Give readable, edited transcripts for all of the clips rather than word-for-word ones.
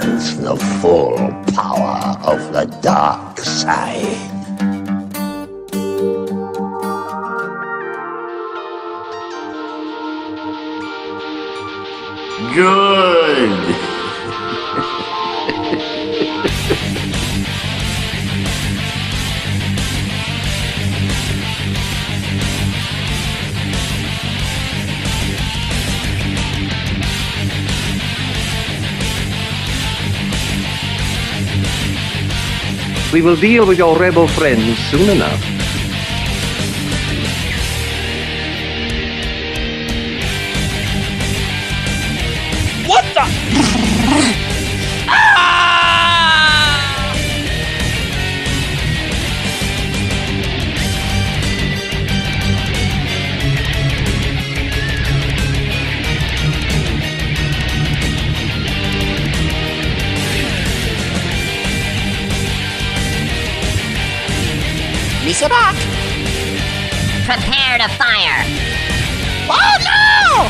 experience the full power of the dark side. Good! We will deal with your rebel friends soon enough. What the? Lisa back. Prepare to fire. Oh no!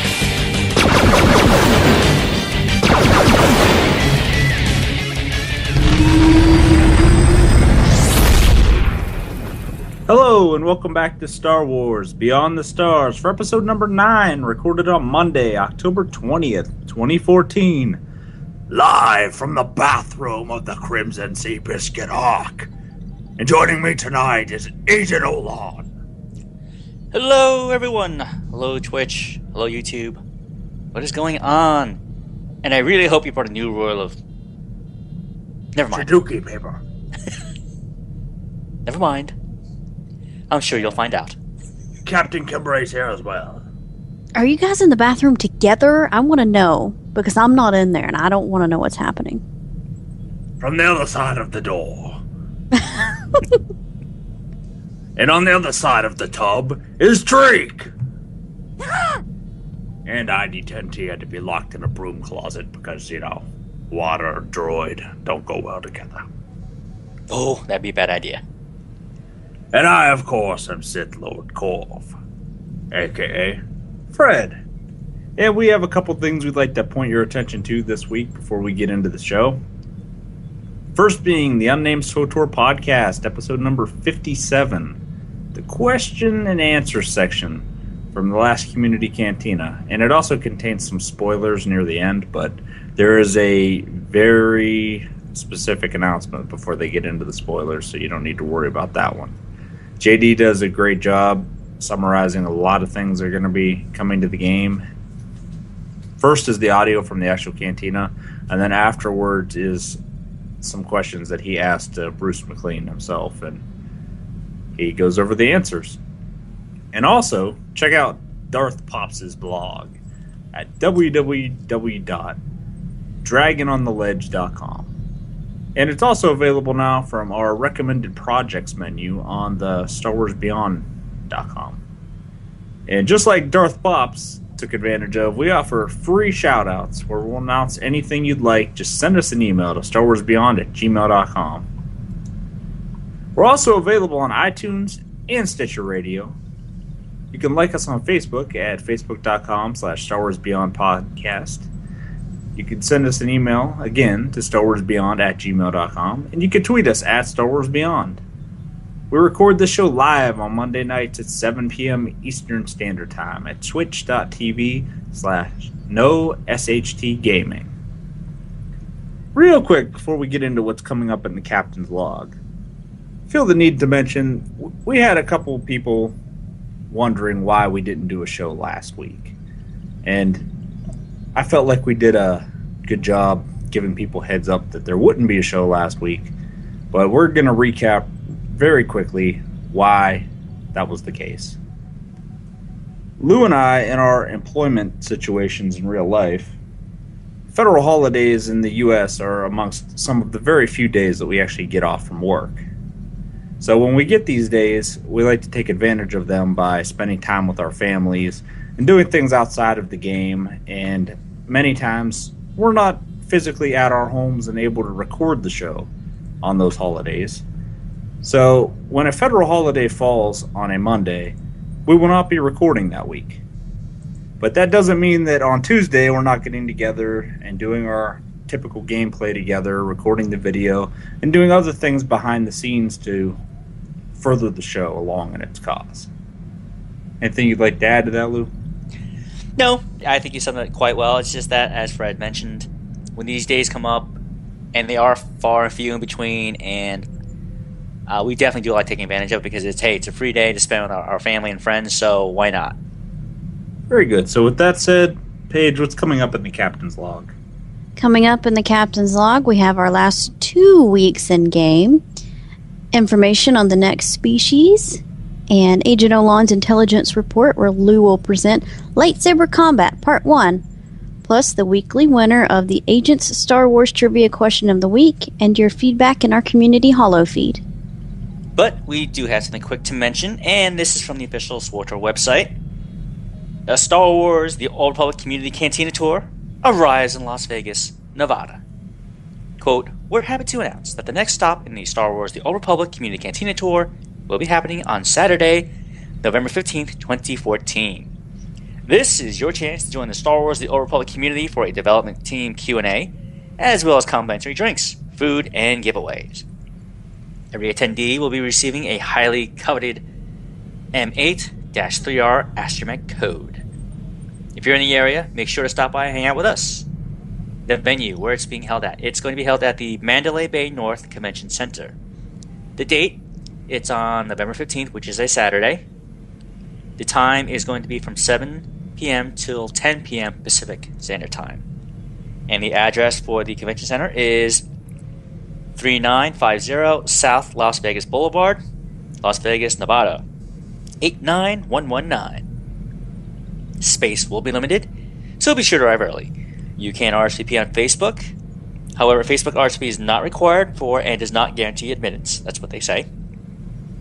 Hello and welcome back to Star Wars Beyond the Stars for episode number 9, recorded on Monday, October 20th, 2014. Live from the bathroom of the Crimson Seabiscuithawk. And joining me tonight is Agent Olan. Hello, everyone. Hello, Twitch. Hello, YouTube. What is going on? And I really hope you brought a new roll of... Never mind. Sudoku paper. Never mind. I'm sure you'll find out. Captain Kinbrae's here as well. Are you guys in the bathroom together? I want to know, because I'm not in there and I don't want to know what's happening. From the other side of the door. And on the other side of the tub is Drake. And ID10T had to be locked in a broom closet because, water and droid don't go well together. Oh, that'd be a bad idea. And I, of course, am Sith Lord Korv, a.k.a. Fred. And we have a couple things we'd like to point your attention to this week before we get into the show. First being the Unnamed SWTOR podcast, episode number 57, the question and answer section from the last Community Cantina. And it also contains some spoilers near the end, but there is a very specific announcement before they get into the spoilers, so you don't need to worry about that one. JD does a great job summarizing a lot of things that are going to be coming to the game. First is the audio from the actual Cantina, and then afterwards is some questions that he asked Bruce McLean himself, and he goes over the answers. And also, check out Darth Pops' blog at www.dragonontheledge.com. And it's also available now from our recommended projects menu on the StarWarsBeyond.com. And just like Darth Pops took advantage of, we offer free shoutouts where we'll announce anything you'd like. Just send us an email to StarWarsBeyond@gmail.com. We're also available on iTunes and Stitcher Radio. You can like us on Facebook at facebook.com/StarWarsBeyondPodcast. You can send us an email, again, to StarWarsBeyond@gmail.com. And you can tweet us at StarWarsBeyond. We record this show live on Monday nights at 7 p.m. Eastern Standard Time at twitch.tv/NoSHTGaming. Real quick, before we get into what's coming up in the Captain's Log, I feel the need to mention, we had a couple people wondering why we didn't do a show last week. And I felt like we did a good job giving people heads up that there wouldn't be a show last week. But we're going to recap very quickly why that was the case. Lou and I, in our employment situations in real life, federal holidays in the U.S. are amongst some of the very few days that we actually get off from work. So when we get these days, we like to take advantage of them by spending time with our families and doing things outside of the game, and many times we're not physically at our homes and able to record the show on those holidays. So when a federal holiday falls on a Monday, we will not be recording that week. But that doesn't mean that on Tuesday we're not getting together and doing our typical gameplay together, recording the video, and doing other things behind the scenes to further the show along in its cause. Anything you'd like to add to that, Lou? No, I think you summed it quite well. It's just that, as Fred mentioned, when these days come up, and they are far and few in between, and we definitely do like taking advantage of it because it's a free day to spend with our family and friends, so why not? Very good. So with that said, Paige, what's coming up in the Captain's Log? Coming up in the Captain's Log, we have our last 2 weeks in game, information on the next species, and Agent Olan's intelligence report, where Lou will present Lightsaber Combat Part 1, plus the weekly winner of the Agent's Star Wars Trivia Question of the Week, and your feedback in our community holo feed. But we do have something quick to mention, and this is from the official SWTOR website. A Star Wars The Old Republic Community Cantina Tour arrives in Las Vegas, Nevada. Quote, "We're happy to announce that the next stop in the Star Wars The Old Republic Community Cantina Tour will be happening on Saturday, November 15th, 2014. This is your chance to join the Star Wars The Old Republic community for a development team Q&A, as well as complimentary drinks, food, and giveaways. Every attendee will be receiving a highly coveted M8-3R astromech code. If you're in the area, make sure to stop by and hang out with us. The venue where it's being held at. It's going to be held at the Mandalay Bay North Convention Center. The date, it's on November 15th, which is a Saturday. The time is going to be from 7 p.m. till 10 p.m. Pacific Standard Time. And the address for the convention center is 3950 South Las Vegas Boulevard, Las Vegas, Nevada, 89119. Space will be limited, so be sure to arrive early. You can RSVP on Facebook. However, Facebook RSVP is not required for and does not guarantee admittance. That's what they say.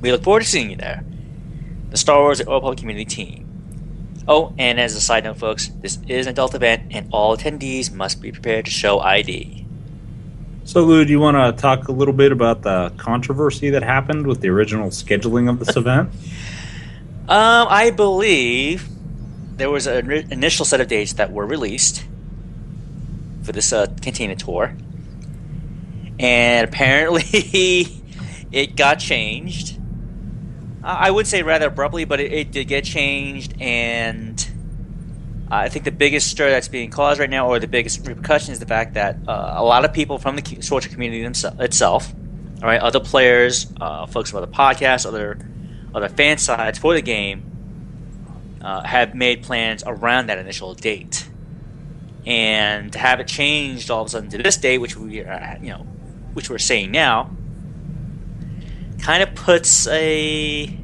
We look forward to seeing you there. The Star Wars The Old Republic community team. Oh, and as a side note, folks, this is an adult event, and all attendees must be prepared to show ID. So, Lou, do you want to talk a little bit about the controversy that happened with the original scheduling of this event? I believe there was an initial set of dates that were released for this Cantina tour, and apparently it got changed. I would say rather abruptly, but it did get changed, and I think the biggest stir that's being caused right now, or the biggest repercussion, is the fact that a lot of people from the SWTOR community itself, all right, other players, folks from other podcasts, other fan sites for the game, have made plans around that initial date, and to have it changed all of a sudden to this date, which which we're saying now, kind of puts a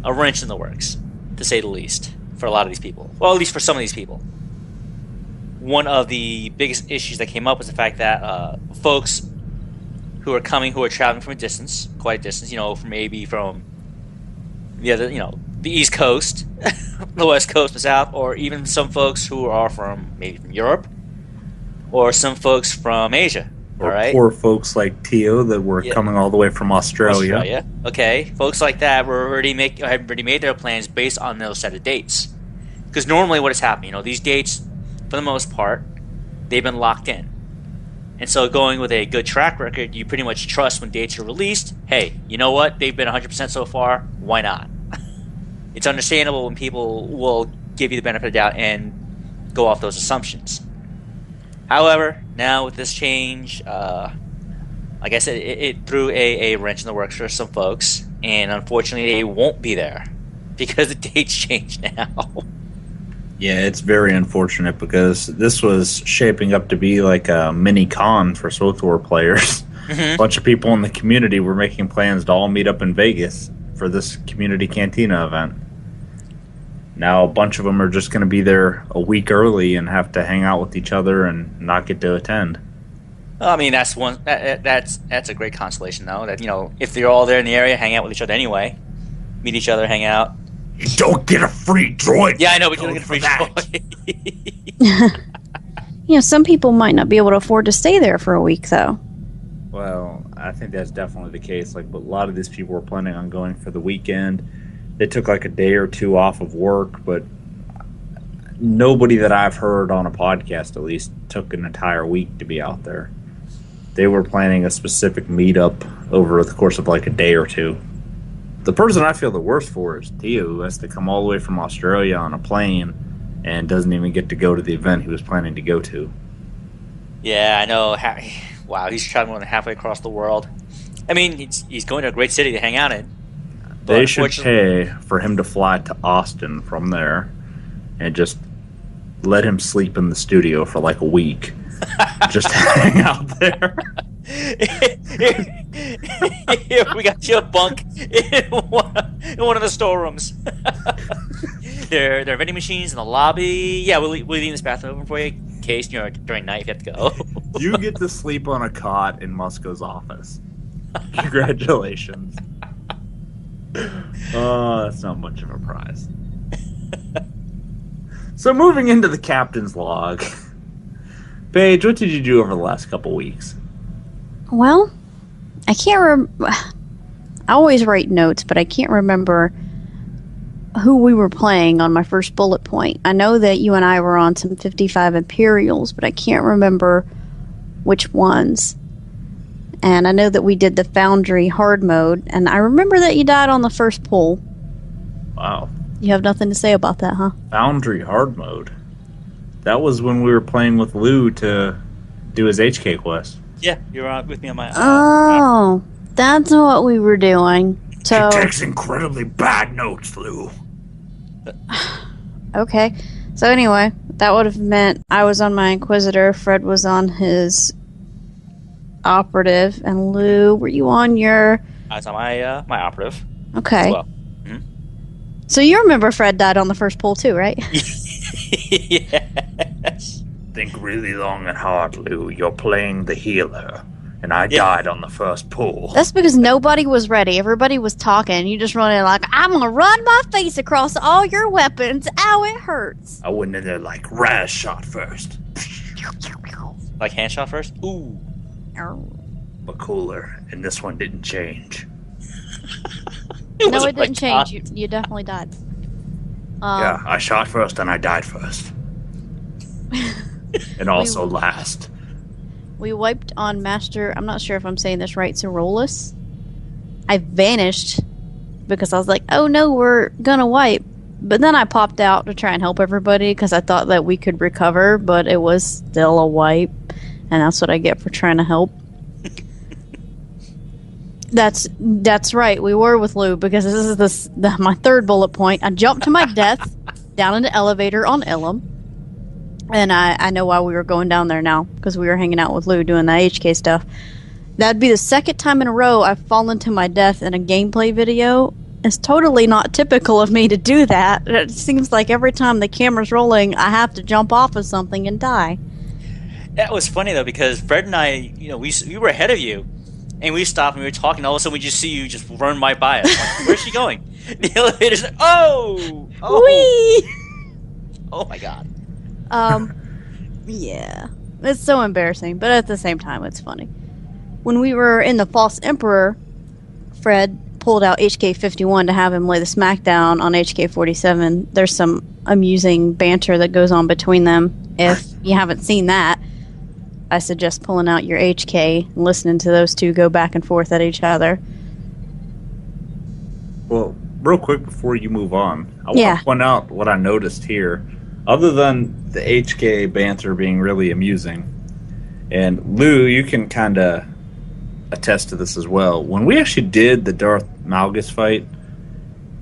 wrench in the works, to say the least, for a lot of these people. Well, at least for some of these people. One of the biggest issues that came up was the fact that folks who are traveling from a distance, quite a distance, from the other, the East Coast, the West Coast, the South, or even some folks who are from Europe, or some folks from Asia. Or all right? Poor folks like Tio that were coming all the way from Australia. Okay, folks like that had already made their plans based on those set of dates. Because normally what has happened, these dates, for the most part, they've been locked in. And so going with a good track record, you pretty much trust when dates are released, hey, you know what, they've been 100% so far, why not? It's understandable when people will give you the benefit of the doubt and go off those assumptions. However, now with this change, like I said, it threw a wrench in the works for some folks, and unfortunately they won't be there because the date's changed now. Yeah, it's very unfortunate because this was shaping up to be like a mini con for SWTOR players. Mm-hmm. A bunch of people in the community were making plans to all meet up in Vegas for this community cantina event. Now a bunch of them are just going to be there a week early and have to hang out with each other and not get to attend. I mean, that's a great consolation, though. That if they're all there in the area, hang out with each other anyway, meet each other, hang out. You don't get a free droid. Yeah, I know, but you don't get a free droid. Some people might not be able to afford to stay there for a week, though. Well, I think that's definitely the case. But a lot of these people were planning on going for the weekend. They took like a day or two off of work, but nobody that I've heard on a podcast, at least, took an entire week to be out there. They were planning a specific meetup over the course of like a day or two. The person I feel the worst for is Theo, who has to come all the way from Australia on a plane and doesn't even get to go to the event he was planning to go to. Yeah, I know. Wow, he's traveling more than halfway across the world. I mean, he's going to a great city to hang out in. They should pay for him to fly to Austin from there and just let him sleep in the studio for like a week. Just hang out there. Here, we got you a bunk in one of the storerooms. There are vending machines in the lobby. Yeah, we'll leave this bathroom open for you in case during night if you have to go. You get to sleep on a cot in Musco's office. Congratulations. Oh, that's not much of a prize. So moving into the captain's log. Paige, what did you do over the last couple weeks? Well, I can't remember. I always write notes, but I can't remember who we were playing on my first bullet point. I know that you and I were on some 55 Imperials, but I can't remember which ones. And I know that we did the Foundry hard mode, and I remember that you died on the first pull. Wow. You have nothing to say about that, huh? Foundry hard mode. That was when we were playing with Lou to do his HK quest. Yeah, you were with me on my... Oh, that's what we were doing. So, She takes incredibly bad notes, Lou. okay. So anyway, that would have meant I was on my Inquisitor, Fred was on his operative, and Lou, were you on your... I was on my operative. Okay. As well. So you remember Fred died on the first pull too, right? Yes. Think really long and hard, Lou. You're playing the healer, and I died on the first pull. That's because nobody was ready. Everybody was talking. You just run in like, I'm going to run my face across all your weapons. Ow, it hurts. I went in there like Raz shot first. Like hand shot first? Ooh. But cooler, and this one didn't change. No, it didn't change. You definitely died. Yeah, I shot first and I died first. And also last. We wiped on Master... I'm not sure if I'm saying this right. Cerolus. I vanished because I was like, oh no, we're gonna wipe. But then I popped out to try and help everybody because I thought that we could recover, but it was still a wipe. And that's what I get for trying to help. That's right. We were with Lou because this is my third bullet point. I jumped to my death down in the elevator on Ilum. And I know why we were going down there now, because we were hanging out with Lou doing the HK stuff. That'd be the second time in a row I've fallen to my death in a gameplay video. It's totally not typical of me to do that. It seems like every time the camera's rolling, I have to jump off of something and die. That was funny, though, because Fred and I, we were ahead of you. And we stopped and we were talking, all of a sudden we just see you just run right by us. Like, where's she going? The elevator's like, oh! Whee! Oh my god. Yeah. It's so embarrassing, but at the same time, it's funny. When we were in the False Emperor, Fred pulled out HK-51 to have him lay the smackdown on HK-47. There's some amusing banter that goes on between them. If you haven't seen that, I suggest pulling out your HK and listening to those two go back and forth at each other. Well, real quick before you move on, I want to point out what I noticed here. Other than the HK banter being really amusing, and Lou, you can kind of attest to this as well. When we actually did the Darth Malgus fight,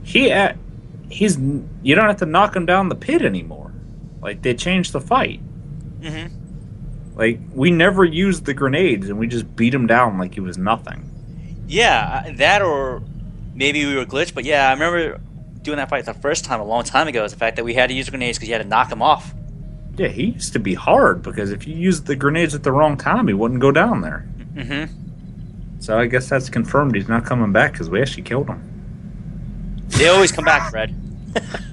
you don't have to knock him down the pit anymore. Like, they changed the fight. Mm-hmm. Like, we never used the grenades, and we just beat him down like he was nothing. Yeah, that or maybe we were glitched, but yeah, I remember doing that fight the first time a long time ago is the fact that we had to use grenades because you had to knock him off. Yeah, he used to be hard, because if you used the grenades at the wrong time, he wouldn't go down there. Mm-hmm. So I guess that's confirmed he's not coming back, because we actually killed him. They always come back, Fred.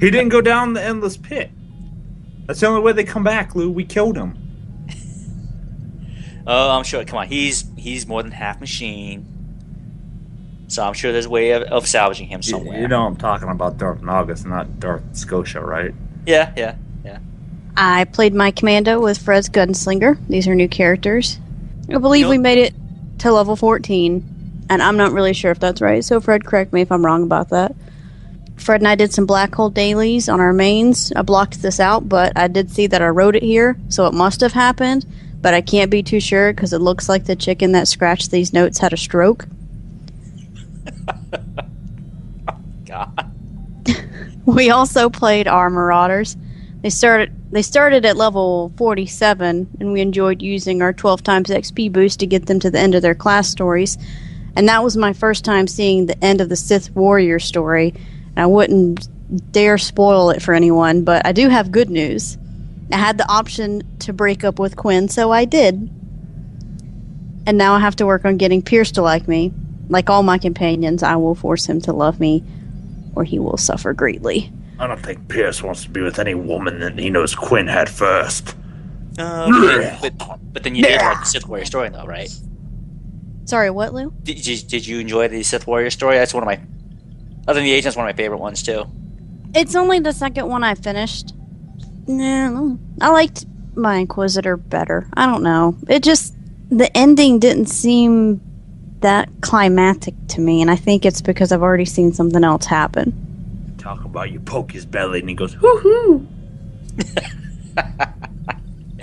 He didn't go down the endless pit. That's the only way they come back, Lou. We killed him. Oh, I'm sure. Come on, he's more than half machine, so I'm sure there's a way of salvaging him somewhere. You know I'm talking about Darth Malgus, not Darth Scotia, right? Yeah. I played my commando with Fred's Gunslinger. These are new characters. I believe we made it to level 14, and I'm not really sure if that's right, so Fred, correct me if I'm wrong about that. Fred and I did some black hole dailies on our mains. I blocked this out, but I did see that I wrote it here, so it must have happened, but I can't be too sure because it looks like the chicken that scratched these notes had a stroke. God. We also played our Marauders. They started at level 47, and we enjoyed using our 12 times XP boost to get them to the end of their class stories. And that was my first time seeing the end of the Sith Warrior story. And I wouldn't dare spoil it for anyone, but I do have good news. I had the option to break up with Quinn, so I did. And now I have to work on getting Pierce to like me. Like all my companions, I will force him to love me, or he will suffer greatly. I don't think Pierce wants to be with any woman that he knows Quinn had first. But then you did like the Sith Warrior story, though, right? Sorry, what, Lou? Did you enjoy the Sith Warrior story? That's one of my... Other than the Agent, that's one of my favorite ones, too. It's only the second one I finished. No, I liked my Inquisitor better. I don't know. It just... The ending didn't seem that climactic to me, and I think it's because I've already seen something else happen. Talk about you poke his belly and he goes, hoo-hoo!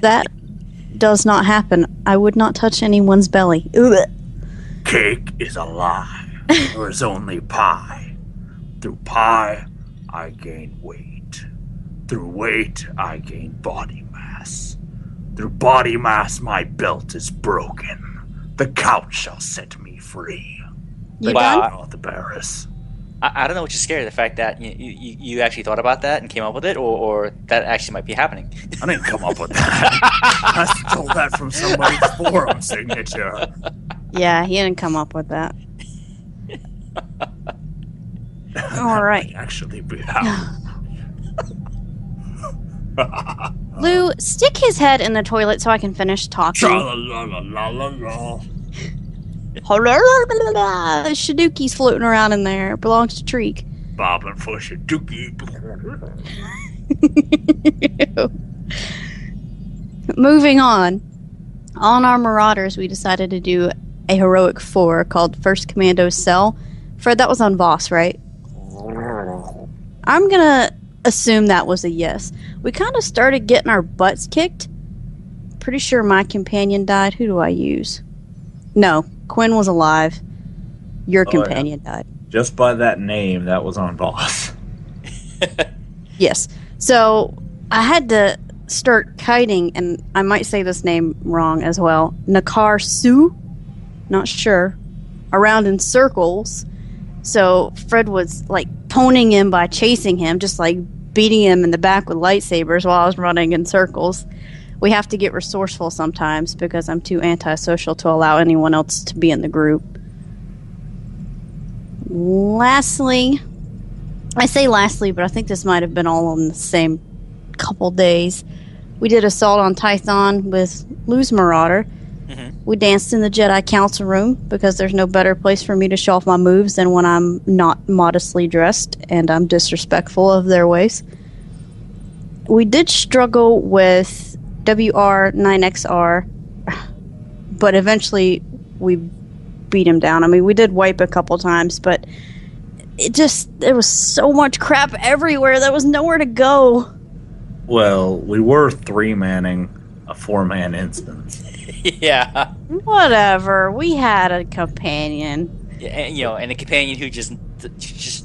That does not happen. I would not touch anyone's belly. Ugh. Cake is a lie. There is only pie. Through pie, I gain weight. Through weight, I gain body mass. Through body mass, my belt is broken. The couch shall set me free. You Wow. done? The Barris. I don't know what you're scared of, the fact that you actually thought about that and came up with it, or that actually might be happening. I didn't come up with that. I stole that from somebody's forum signature. Yeah, he didn't come up with that. All right. Might actually be how. Lou, stick his head in the toilet so I can finish talking. Tra-la-la-la-la-la. Shaduki's floating around in there. It belongs to Treek. Bobbing for Shaduki. Moving on. On our Marauders, we decided to do a heroic 4 called First Commando Cell. Fred, that was on Voss, right? I'm gonna assume that was a yes. We kind of started getting our butts kicked. Pretty sure my companion died. Who do I use? No, Quinn was alive. Your companion died. Just by that name, that was on Boss. Yes. So I had to start kiting, and I might say this name wrong as well. Nakar Su? Not sure. Around in circles. So Fred was like toning him by chasing him, just like beating him in the back with lightsabers while I was running in circles. We have to get resourceful sometimes because I'm too antisocial to allow anyone else to be in the group. Lastly, I say lastly, but I think this might have been all in the same couple days. We did Assault on Tython with Lou's Marauder. We danced in the Jedi Council room because there's no better place for me to show off my moves than when I'm not modestly dressed and I'm disrespectful of their ways. We did struggle with WR9XR, but eventually we beat him down. I mean, we did wipe a couple times, but there was so much crap everywhere. There was nowhere to go. Well, we were 3-manning a 4-man instance. Yeah. Whatever. We had a companion. Yeah, and a companion who just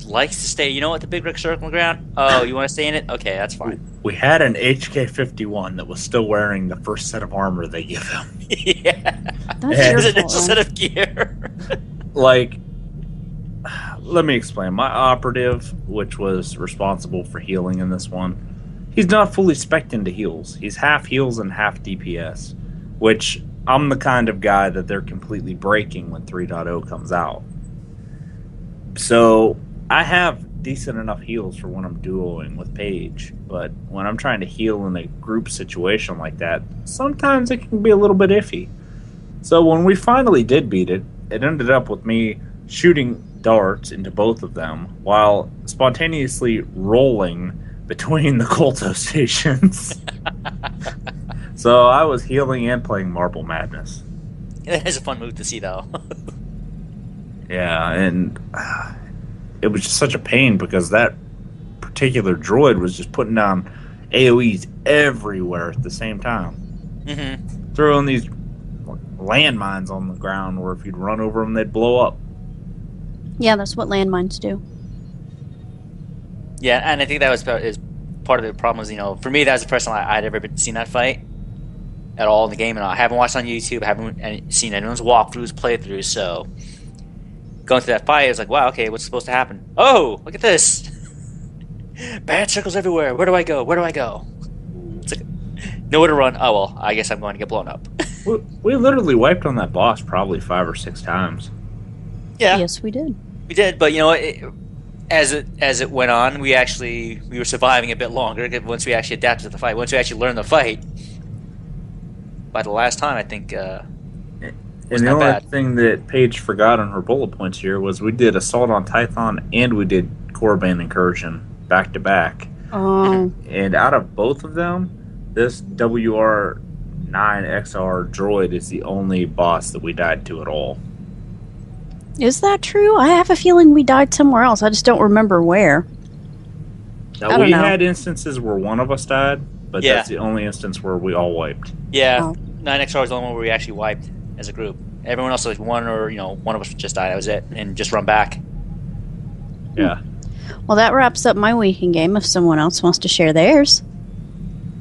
likes to stay. You know what? The Big Rick Circle ground. Oh, you want to stay in it? Okay, that's fine. We had an HK-51 that was still wearing the first set of armor they give him. Yeah. That's your It's a fault. set of gear. Like, let me explain. My operative, which was responsible for healing in this one, he's not fully spec'd into heals. He's half heals and half DPS, which I'm the kind of guy that they're completely breaking when 3.0 comes out. So I have decent enough heals for when I'm duoing with Paige, but when I'm trying to heal in a group situation like that, sometimes it can be a little bit iffy. So when we finally did beat it, it ended up with me shooting darts into both of them while spontaneously rolling between the Kolto stations. So I was healing and playing Marble Madness. It is a fun move to see, though. Yeah, and it was just such a pain because that particular droid was just putting down AoEs everywhere at the same time. Mm-hmm. Throwing these landmines on the ground where if you'd run over them, they'd blow up. Yeah, that's what landmines do. Yeah, and I think that was part of the problem was, for me, that was the first time I'd ever seen that fight at all in the game, and I haven't watched on YouTube, I haven't seen anyone's walkthroughs, playthroughs, so going through that fight, it was like, wow, okay, what's supposed to happen? Oh, look at this! Bad circles everywhere, where do I go? Where do I go? It's like, nowhere to run. Oh, well, I guess I'm going to get blown up. We literally wiped on that boss probably 5 or 6 times. Yeah. Yes, we did. We did, but as it went on, we were surviving a bit longer once we actually adapted to the fight. Once we actually learned the fight, by the last time, I think. And the only thing that Paige forgot on her bullet points here was we did Assault on Tython and we did Korriban Incursion back to back. Oh. And out of both of them, this WR9XR droid is the only boss that we died to at all. Is that true? I have a feeling we died somewhere else. I just don't remember where. Now, we had instances where one of us died, but that's the only instance where we all wiped. Yeah, 9XR is the only one where we actually wiped as a group. Everyone else was one of us just died. That was it, and just run back. Yeah. Well, that wraps up my weekend game. If someone else wants to share theirs,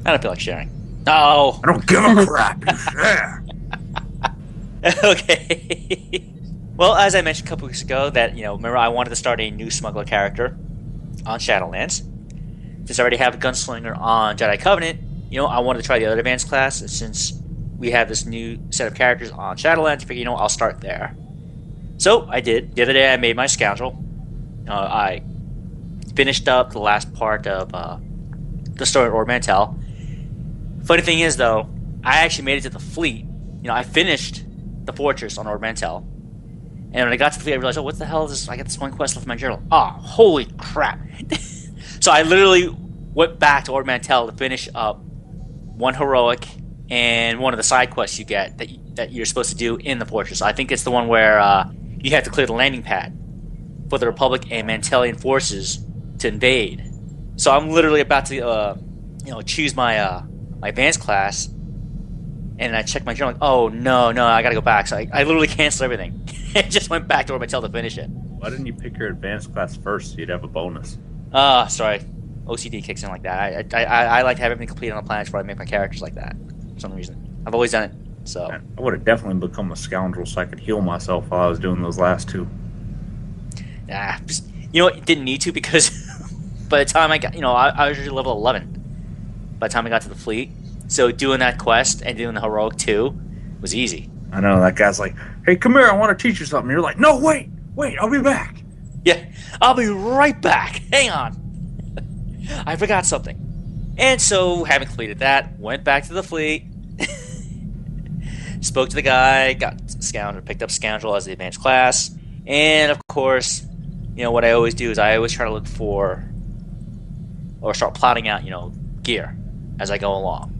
I don't feel like sharing. No, I don't give a crap. You share. Okay. Well, as I mentioned a couple weeks ago, that remember I wanted to start a new smuggler character on Shadowlands. Since I already have a gunslinger on Jedi Covenant, I wanted to try the other advanced class. And since we have this new set of characters on Shadowlands, I figured, I'll start there. So I did. The other day, I made my scoundrel. I finished up the last part of the story of Ord Mantell. Funny thing is, though, I actually made it to the fleet. I finished the fortress on Ord Mantell. And when I got to the fleet, I realized, what the hell is this? I got this one quest left in my journal. Holy crap. So I literally went back to Ord Mantell to finish up one heroic and one of the side quests you get that you're supposed to do in the fortress. I think it's the one where you have to clear the landing pad for the Republic and Mantellian forces to invade. So I'm literally about to choose my advanced class, and I checked my journal, like, oh no, I gotta go back. So I literally canceled everything and just went back to Ord Mantell to finish it. Why didn't you pick your advanced class first so you'd have a bonus? Sorry. OCD kicks in like that. I like to have everything complete on the planet before I make my characters like that, for some reason. I've always done it, so. I would have definitely become a scoundrel so I could heal myself while I was doing those last two. Nah, just, it didn't need to, because by the time I got, I was usually level 11 by the time I got to the fleet. So doing that quest and doing the heroic 2 was easy. I know, that guy's like, hey, come here, I want to teach you something. You're like, no, wait, I'll be back. Yeah, I'll be right back. Hang on. I forgot something. And so, having completed that, went back to the fleet, spoke to the guy, picked up Scoundrel as the advanced class, and of course, what I always do is I always try to look for, or start plotting out, gear as I go along.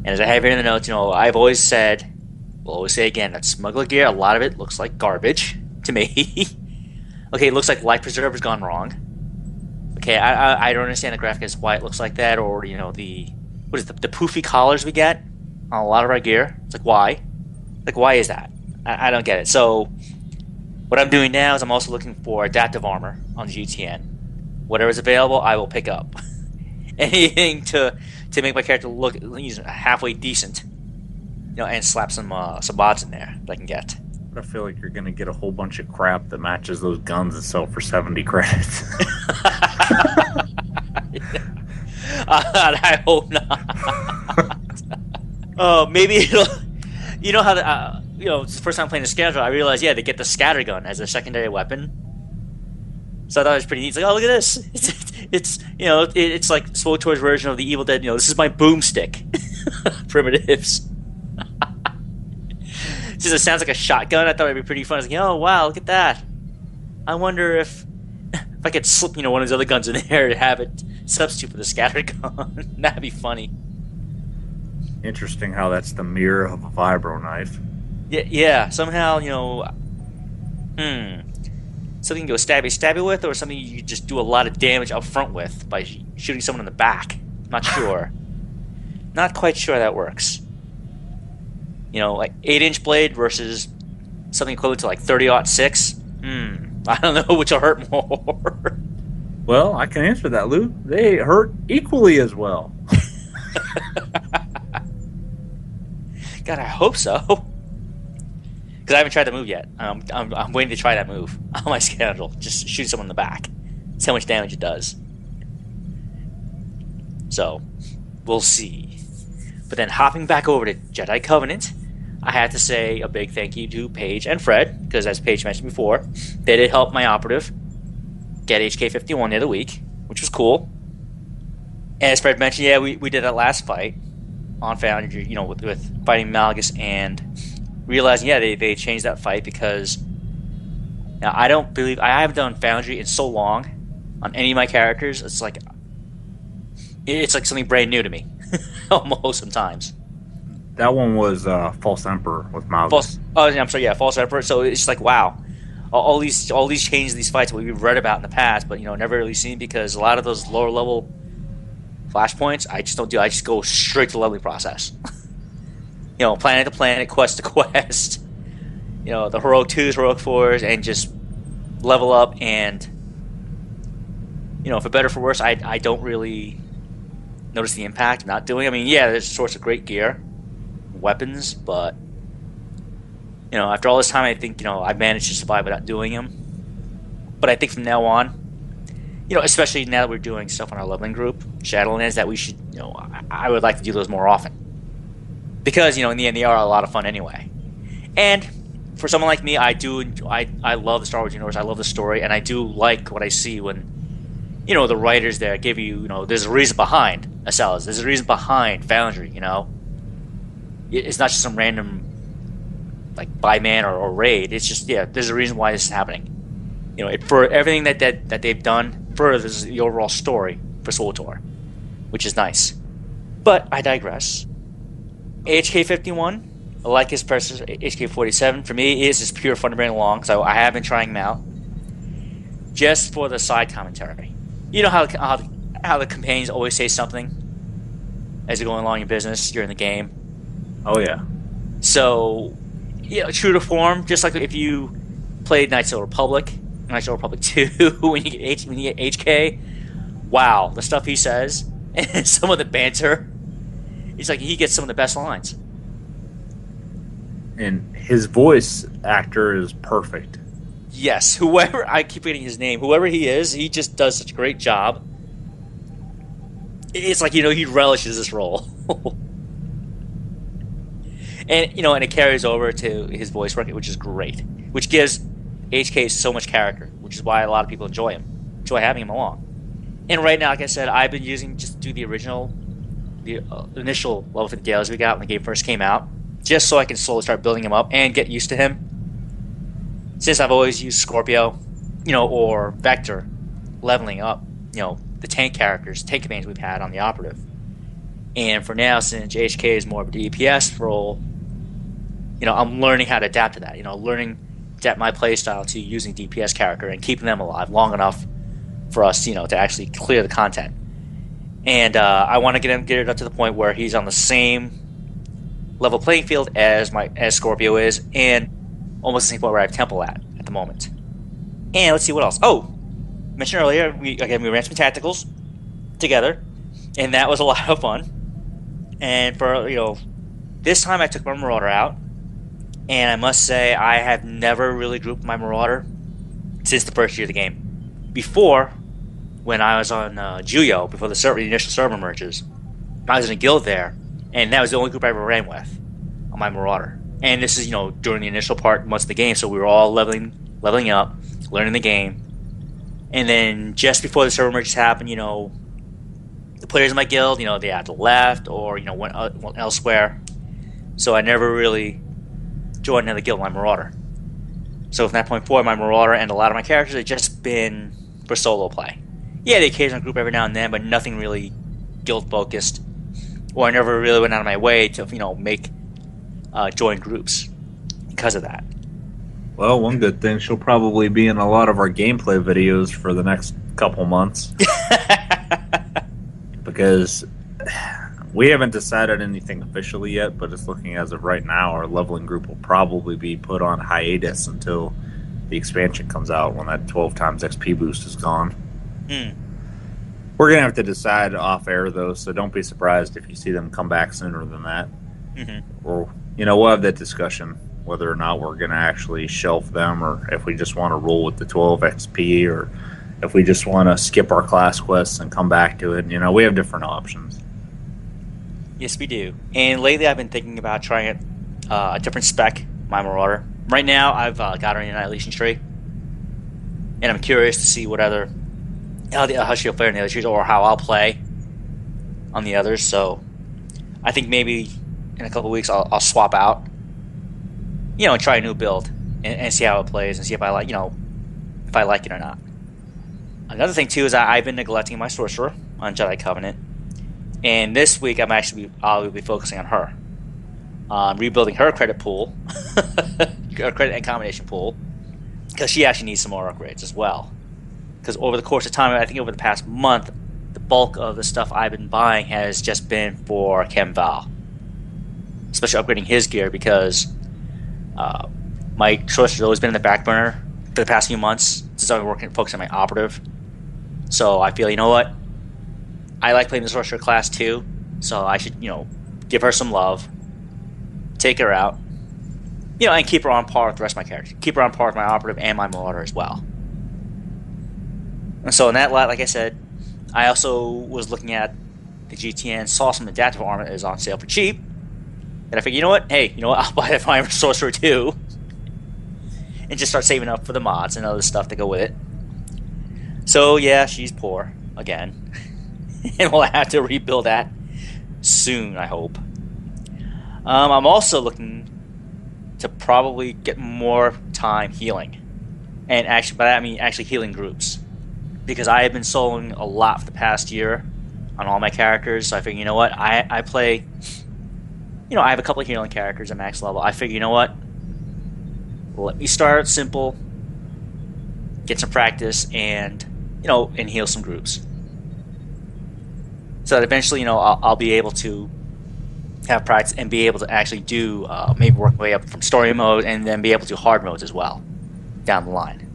And as I have here in the notes, I've always said, we'll always say again, that smuggler gear, a lot of it looks like garbage to me. Okay, it looks like life preserver's gone wrong. Okay, I don't understand the graphics, why it looks like that, or the the poofy collars we get on a lot of our gear. It's like, why? Like, why is that? I don't get it. So what I'm doing now is I'm also looking for adaptive armor on the GTN. Whatever's available, I will pick up. Anything to make my character look halfway decent, and slap some mods in there that I can get. I feel like you're going to get a whole bunch of crap that matches those guns that sell for 70 credits. I hope not. Oh, maybe it'll... how it's the first time playing the Scoundrel, I realized, they get the scatter gun as a secondary weapon. So I thought it was pretty neat. It's like, oh, look at this. It's like SWTOR's version of the Evil Dead, this is my boomstick. Primitives. Since it sounds like a shotgun, I thought it'd be pretty fun. I was like, oh, wow, look at that. I wonder if I could slip, one of those other guns in there to have it substitute for the scatter gun. That'd be funny. Interesting how that's the mirror of a vibro knife. Yeah. Somehow, something you go stabby with, or something you just do a lot of damage up front with by shooting someone in the back. Not sure. Not quite sure how that works. Like 8-inch blade versus something equivalent to like 30-06. I don't know which will hurt more. Well, I can answer that, Lou. They hurt equally as well. God, I hope so. Because I haven't tried the move yet. I'm waiting to try that move on my schedule. Just shoot someone in the back. See how much damage it does. So, we'll see. But then hopping back over to Jedi Covenant, I had to say a big thank you to Paige and Fred, because as Paige mentioned before, they did help my operative get HK-51 the other week, which was cool. And as Fred mentioned, yeah, we did that last fight on Foundry, with fighting Malgus, and realizing, yeah, they changed that fight because now I haven't done Foundry in so long on any of my characters. It's like something brand new to me, almost sometimes. That one was False Emperor with Malgus. False Emperor. So it's just like, wow, all these changes, these fights that we've read about in the past, but never really seen, because a lot of those lower level flashpoints I just don't do. I just go straight to the leveling process. Planet to planet, quest to quest. The heroic 2s, heroic 4s, and just level up. And for better or for worse, I don't really notice the impact of not doing. I mean, yeah, there's sorts of great gear, weapons, but after all this time, I think I've managed to survive without doing them. But I think from now on, especially now that we're doing stuff on our leveling group, Shadowlands, that we should, I would like to do those more often, because in the end they are a lot of fun anyway. And for someone like me, I love the Star Wars universe. I love the story, and I do like what I see when the writers there give you, there's a reason behind Acellus, there's a reason behind Foundry. It's not just some random like buy man or raid. It's just, yeah, there's a reason why this is happening. For everything that they've done furthers the overall story for SWTOR, which is nice. But I digress. HK-51, like his predecessor, HK-47, for me is just pure fun to bring along, because I have been trying them out just for the side commentary. How the companions always say something as you're going along your business during the game. Oh yeah. So, true to form, just like if you played Knights of the Republic 2, when you get HK, wow, the stuff he says and some of the banter, it's like he gets some of the best lines. And his voice actor is perfect. Yes, whoever, I keep forgetting his name, whoever he is, he just does such a great job. It's like, he relishes this role. And, and it carries over to his voice work, which is great. Which gives HK so much character, which is why a lot of people enjoy having him along. And right now, like I said, I've been using just do the initial level 50 dailies we got when the game first came out, just so I can slowly start building him up and get used to him. Since I've always used Scorpio, or Vector, leveling up, the tank commands we've had on the operative. And for now, since HK is more of a DPS role, I'm learning how to adapt to that. Learning to adapt my playstyle to using DPS character and keeping them alive long enough for us, to actually clear the content. And I want to get it up to the point where he's on the same level playing field as Scorpio is, and almost the same point where I have Temple at the moment. And let's see what else. Oh, mentioned earlier, we ran some tacticals together, and that was a lot of fun. And for this time I took my Marauder out, and I must say I have never really grouped my Marauder since the first year of the game. Before, when I was on Juyo, before the initial server merges, I was in a guild there, and that was the only group I ever ran with on my Marauder. And this is during the initial months of the game, so we were all leveling up, learning the game. And then just before the server merges happened, the players in my guild, they either left or went elsewhere. So I never really joined another guild with my Marauder. So from that point forward, my Marauder and a lot of my characters have just been for solo play. Yeah, the occasional group every now and then, but nothing really guild focused. or I never really went out of my way to make join groups because of that. Well, one good thing, she'll probably be in a lot of our gameplay videos for the next couple months. Because we haven't decided anything officially yet, but it's looking as of right now, our leveling group will probably be put on hiatus until the expansion comes out when that 12 times XP boost is gone. We're going to have to decide off air, though, so don't be surprised if you see them come back sooner than that. Or, we'll have that discussion whether or not we're going to actually shelf them, or if we just want to roll with the 12 XP, or if we just want to skip our class quests and come back to it. We have different options. Yes, we do. And lately I've been thinking about trying a different spec, my Marauder. Right now I've got her in Annihilation Tree, and I'm curious to see how she'll fare in the other trees, or how I'll play on the others. So I think maybe in a couple of weeks I'll swap out, and try a new build and see how it plays, and see if I like it or not. Another thing too is I've been neglecting my sorcerer on Jedi Covenant, and this week I'll be focusing on her, rebuilding her credit pool, her credit and combination pool, because she actually needs some more upgrades as well. Because over the course of time, I think over the past month, the bulk of the stuff I've been buying has just been for Chem Val, especially upgrading his gear, because my sorcerer's always been in the back burner for the past few months since I've been focusing on my operative. So I feel, I like playing the sorcerer class too, so I should, give her some love, take her out, and keep her on par with the rest of my characters. Keep her on par with my operative and my marauder as well. And so in that light, like I said, I also was looking at the GTN, saw some adaptive armor that is on sale for cheap, and I figured, I'll buy that Fire Sorcerer too, and just start saving up for the mods and other stuff to go with it. So yeah, she's poor again, and we'll have to rebuild that soon, I hope. I'm also looking to probably get more time healing, and actually by that I mean actually healing groups, because I have been soloing a lot for the past year on all my characters. So I figure, I play, I have a couple of healing characters at max level. I figure, let me start simple, get some practice, and and heal some groups, so that eventually, I'll be able to have practice and be able to actually do maybe work my way up from story mode, and then be able to do hard modes as well down the line.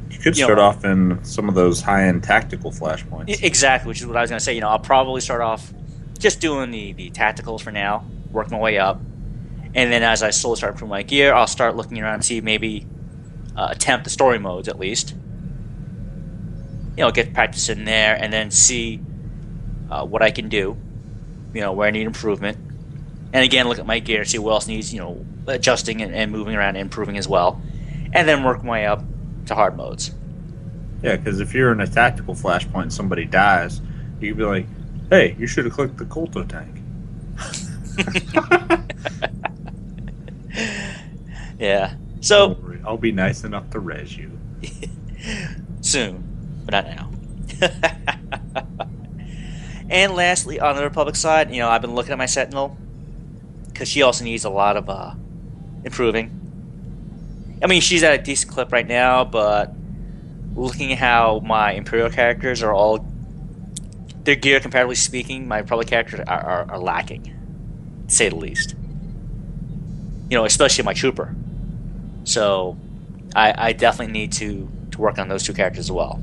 You could start off in some of those high-end tactical flashpoints. Exactly, which is what I was going to say. I'll probably start off just doing the tacticals for now, work my way up, and then as I slowly start improving my gear, I'll start looking around and see maybe attempt the story modes at least. Get practice in there, and then see what I can do, where I need improvement. And again, look at my gear, see what else needs, adjusting and moving around and improving as well. And then work my way up to hard modes. Yeah, because if you're in a tactical flashpoint and somebody dies, you could be like, hey, you should have clicked the Colto tank. Yeah. So don't worry, I'll be nice enough to res you. Soon, but not now. And lastly, on the Republic side, I've been looking at my Sentinel, because she also needs a lot of improving. I mean, she's at a decent clip right now, but looking at how my Imperial characters are all, their gear, comparatively speaking, my Republic characters are lacking, to say the least. Especially my Trooper. So I definitely need to work on those two characters as well.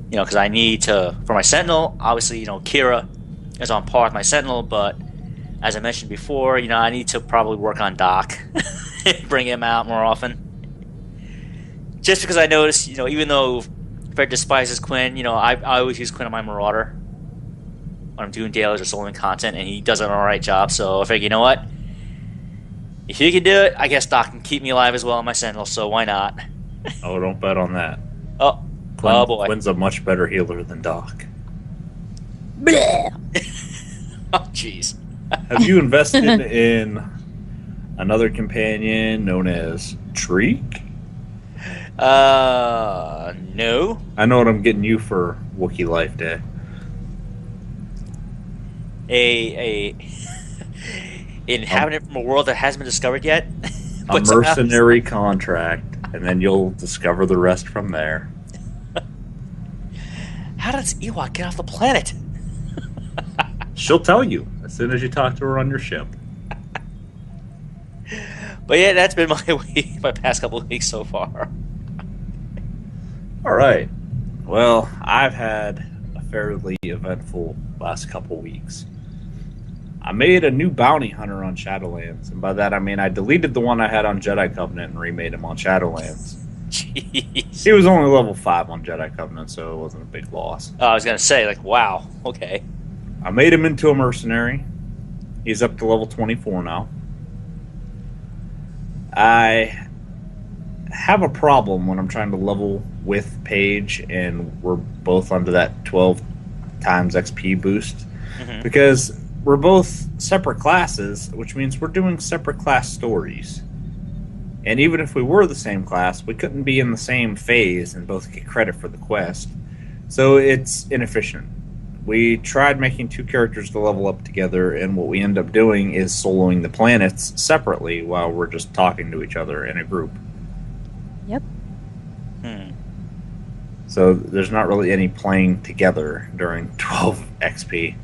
Because I need to, for my Sentinel, obviously, Kira is on par with my Sentinel, but as I mentioned before, I need to probably work on Doc, bring him out more often. Just because I noticed, even though Fred despises Quinn, I always use Quinn on my Marauder when I'm doing dailies or soloing content, and he does an alright job, so I figure, if he can do it, I guess Doc can keep me alive as well on my Sentinel, so why not? Oh, don't bet on that. Oh boy. Quinn's a much better healer than Doc. Bleh. Oh, jeez. Have you invested in another companion known as Treek? No. I know what I'm getting you for Wookiee Life Day. a inhabitant from a world that hasn't been discovered yet. A mercenary contract, and then you'll discover the rest from there. How does Ewok get off the planet? She'll tell you as soon as you talk to her on your ship. But yeah, that's been my week, my past couple of weeks so far. All right. Well, I've had a fairly eventful last couple weeks. I made a new bounty hunter on Shadowlands, and by that I mean I deleted the one I had on Jedi Covenant and remade him on Shadowlands. Jeez. He was only level 5 on Jedi Covenant, so it wasn't a big loss. I was gonna say, like, wow, okay. I made him into a mercenary. He's up to level 24 now. I have a problem when I'm trying to level with Paige and we're both under that 12 times XP boost, because we're both separate classes, which means we're doing separate class stories. And even if we were the same class, we couldn't be in the same phase and both get credit for the quest. So it's inefficient. We tried making 2 characters to level up together, and what we end up doing is soloing the planets separately while we're just talking to each other in a group. Yep. So there's not really any playing together during 12 XP.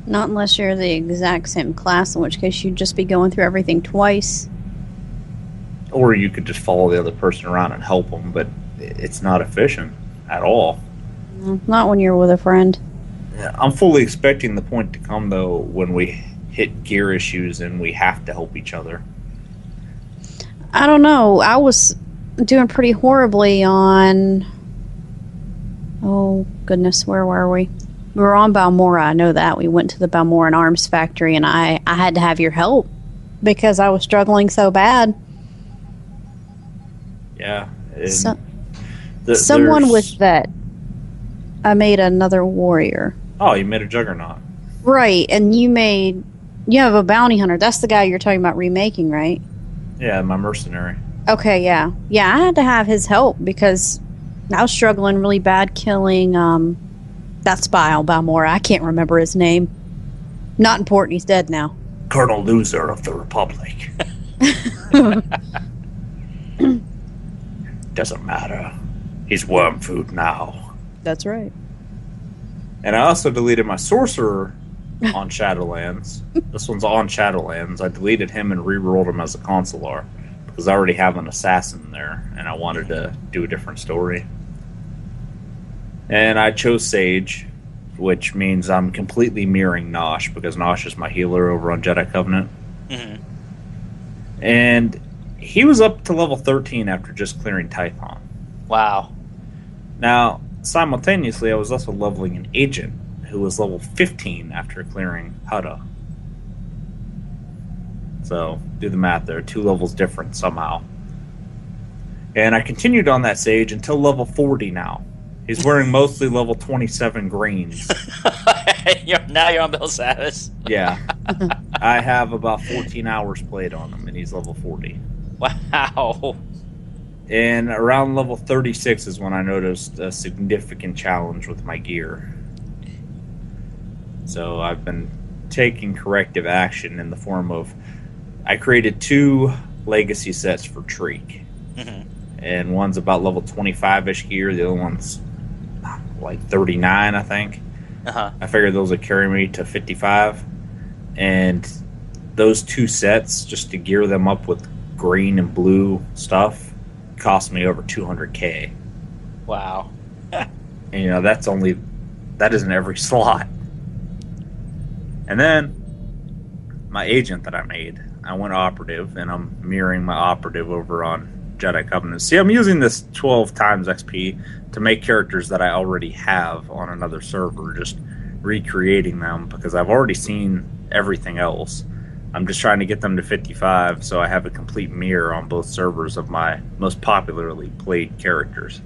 Not unless you're the exact same class, in which case you'd just be going through everything twice. Or you could just follow the other person around and help them, but it's not efficient at all. No, not when you're with a friend. I'm fully expecting the point to come, though, when we hit gear issues and we have to help each other. I don't know. I was doing pretty horribly on... Oh, goodness, where were we? We were on Balmora, I know that. We went to the Balmoran Arms Factory, and I had to have your help because I was struggling so bad. Yeah. Someone with that. I made another warrior. Oh, you made a Juggernaut. Right, and you have a bounty hunter. That's the guy you're talking about remaking, right? Yeah, my mercenary. Okay, yeah. Yeah, I had to have his help because I was struggling really bad killing that spy on Balmora. I can't remember his name. Not important, he's dead now. Colonel Loser of the Republic. Doesn't matter. He's worm food now. That's right. And I also deleted my sorcerer on Shadowlands. This one's on Shadowlands. I deleted him and re-rolled him as a consular because I already have an assassin there, and I wanted to do a different story. And I chose Sage, which means I'm completely mirroring Nosh because Nosh is my healer over on Jedi Covenant. And he was up to level 13 after just clearing Tython. Wow. Now, simultaneously, I was also leveling an agent who was level 15 after clearing Hutta. So, do the math there. 2 levels different somehow. And I continued on that Sage until level 40 now. He's wearing mostly level 27 greens. Now you're on Bill Savis. Yeah. I have about 14 hours played on him, and he's level 40. Wow. And around level 36 is when I noticed a significant challenge with my gear. So I've been taking corrective action in the form of... I created 2 legacy sets for Treek. And one's about level 25-ish gear. The other one's like 39, I think. I figured those would carry me to 55. And those 2 sets, just to gear them up with green and blue stuff, cost me over 200k. Wow. And that isn't every slot. And then my agent that I made, I went operative, and I'm mirroring my operative over on Jedi Covenant. See, I'm using this 12 times XP to make characters that I already have on another server, just recreating them because I've already seen everything else. I'm just trying to get them to 55 so I have a complete mirror on both servers of my most popularly played characters.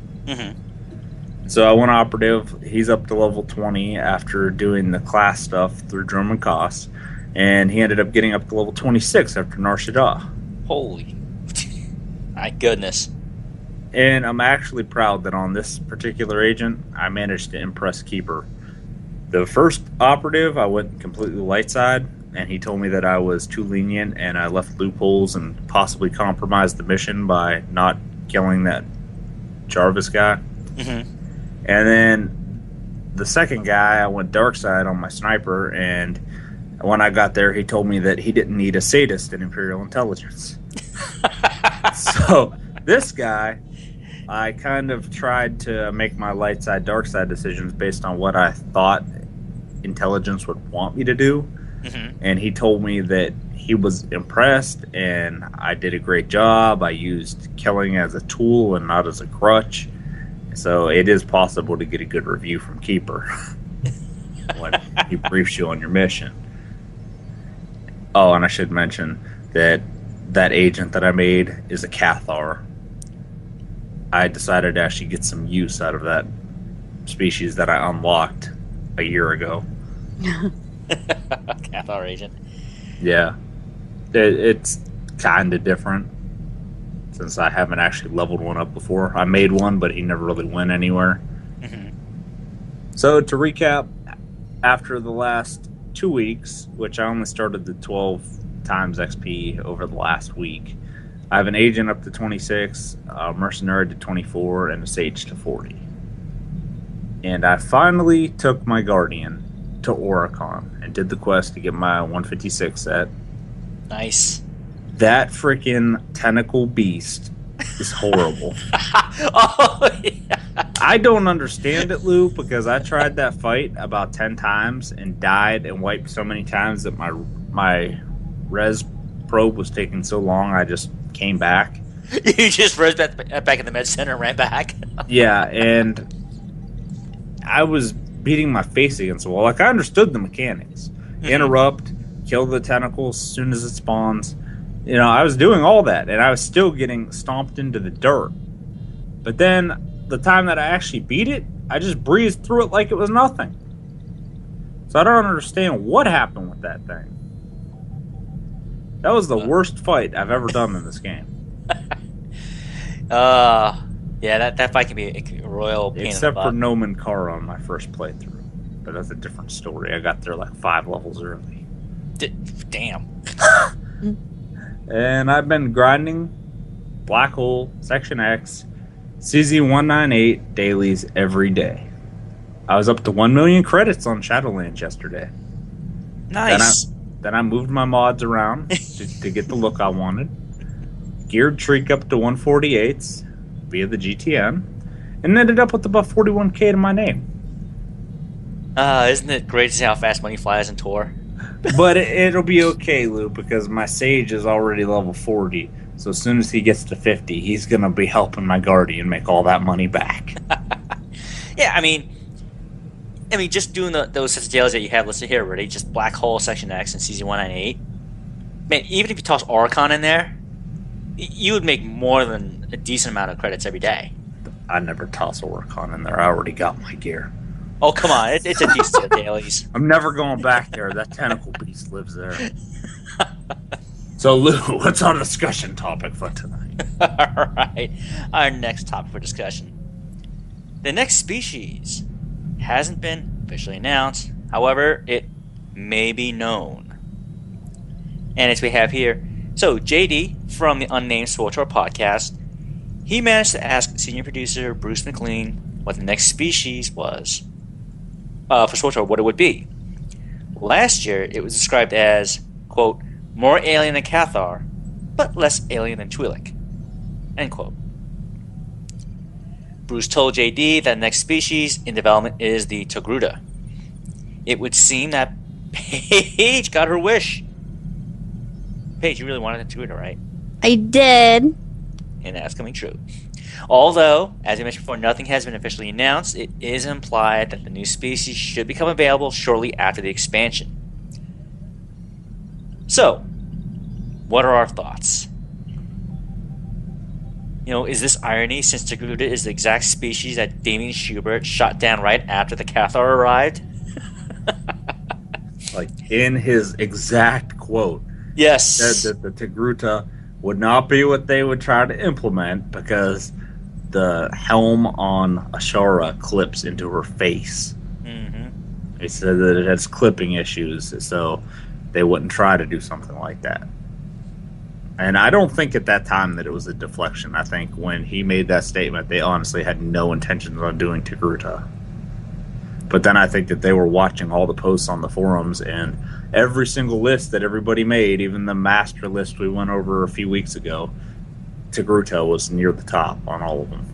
So I went operative. He's up to level 20 after doing the class stuff through Drum and Koss, and he ended up getting up to level 26 after Nar Shaddaa. Holy. My goodness. And I'm actually proud that on this particular agent, I managed to impress Keeper. The first operative, I went completely light side, and he told me that I was too lenient and I left loopholes and possibly compromised the mission by not killing that Jarvis guy. Mm-hmm. And then the second guy, I went dark side on my sniper, and when I got there, he told me that he didn't need a sadist in Imperial Intelligence. So this guy, I kind of tried to make my light side, dark side decisions based on what I thought intelligence would want me to do. Mm-hmm. And he told me that he was impressed and I did a great job. I used killing as a tool and not as a crutch. So it is possible to get a good review from Keeper when he briefs you on your mission. Oh, and I should mention that that agent that I made is a Cathar. I decided to actually get some use out of that species that I unlocked a year ago. Cathar agent. Yeah. It's kind of different since I haven't actually leveled one up before. I made one, but he never really went anywhere. Mm-hmm. So to recap, after the last 2 weeks, which I only started the 12 times XP over the last week, I have an agent up to 26, a mercenary to 24, and a sage to 40. And I finally took my guardian to Oricon and did the quest to get my 156 set. Nice. That freaking tentacle beast is horrible. Oh, yeah. I don't understand it, Lou, because I tried that fight about 10 times and died and wiped so many times that my res probe was taking so long I just came back. You just rose back in the med center and ran back. Yeah, and I was beating my face against the wall. Like, I understood the mechanics. Mm-hmm. Interrupt, kill the tentacles as soon as it spawns. You know, I was doing all that, and I was still getting stomped into the dirt. But then, the time that I actually beat it, I just breezed through it like it was nothing. So I don't understand what happened with that thing. That was the worst fight I've ever done in this game. Yeah, that fight can be a royal pain Except in the for butt. Nomen Kara on my first playthrough. But that's a different story. I got there like 5 levels early. Damn. And I've been grinding Black Hole, Section X, CZ198 dailies every day. I was up to 1 million credits on Shadowlands yesterday. Nice. Then I moved my mods around to get the look I wanted. Geared Shriek up to 148s via the GTN. And ended up with about 41k to my name. Isn't it great to see how fast money flies in Tor? But it'll be okay, Lou, because my Sage is already level 40. So as soon as he gets to 50, he's going to be helping my Guardian make all that money back. Yeah, I mean, just doing those sets of dailies that you have listed here already, just Black Hole, Section X, and CZ198. Man, even if you toss Oricon in there, you would make more than a decent amount of credits every day. I never toss Oricon in there. I already got my gear. Oh, come on. It's a decent set of dailies. I'm never going back there. That tentacle beast lives there. So, Lou, what's our discussion topic for tonight? All right. Our next topic for discussion. The next species hasn't been officially announced. However, it may be known. And as we have here, so JD from the Unnamed SWTOR podcast, he managed to ask senior producer Bruce McLean what the next species was for SWTOR, what it would be. Last year, it was described as, quote, more alien than Cathar, but less alien than Twi'lek, end quote. Bruce told JD that the next species in development is the Togruta. It would seem that Paige got her wish. Paige, you really wanted a Togruta, right? I did. And that's coming true. Although, as I mentioned before, nothing has been officially announced, it is implied that the new species should become available shortly after the expansion. So, what are our thoughts? You know, is this irony since Togruta is the exact species that Damien Schubert shot down right after the Cathar arrived? Like, in his exact quote. Yes. Said that the Togruta would not be what they would try to implement because the helm on Ashara clips into her face. Mm-hmm. He said that it has clipping issues, so they wouldn't try to do something like that. And I don't think at that time that it was a deflection. I think when he made that statement, they honestly had no intentions on doing Togruta. But then I think that they were watching all the posts on the forums, and every single list that everybody made, even the master list we went over a few weeks ago, Togruta was near the top on all of them.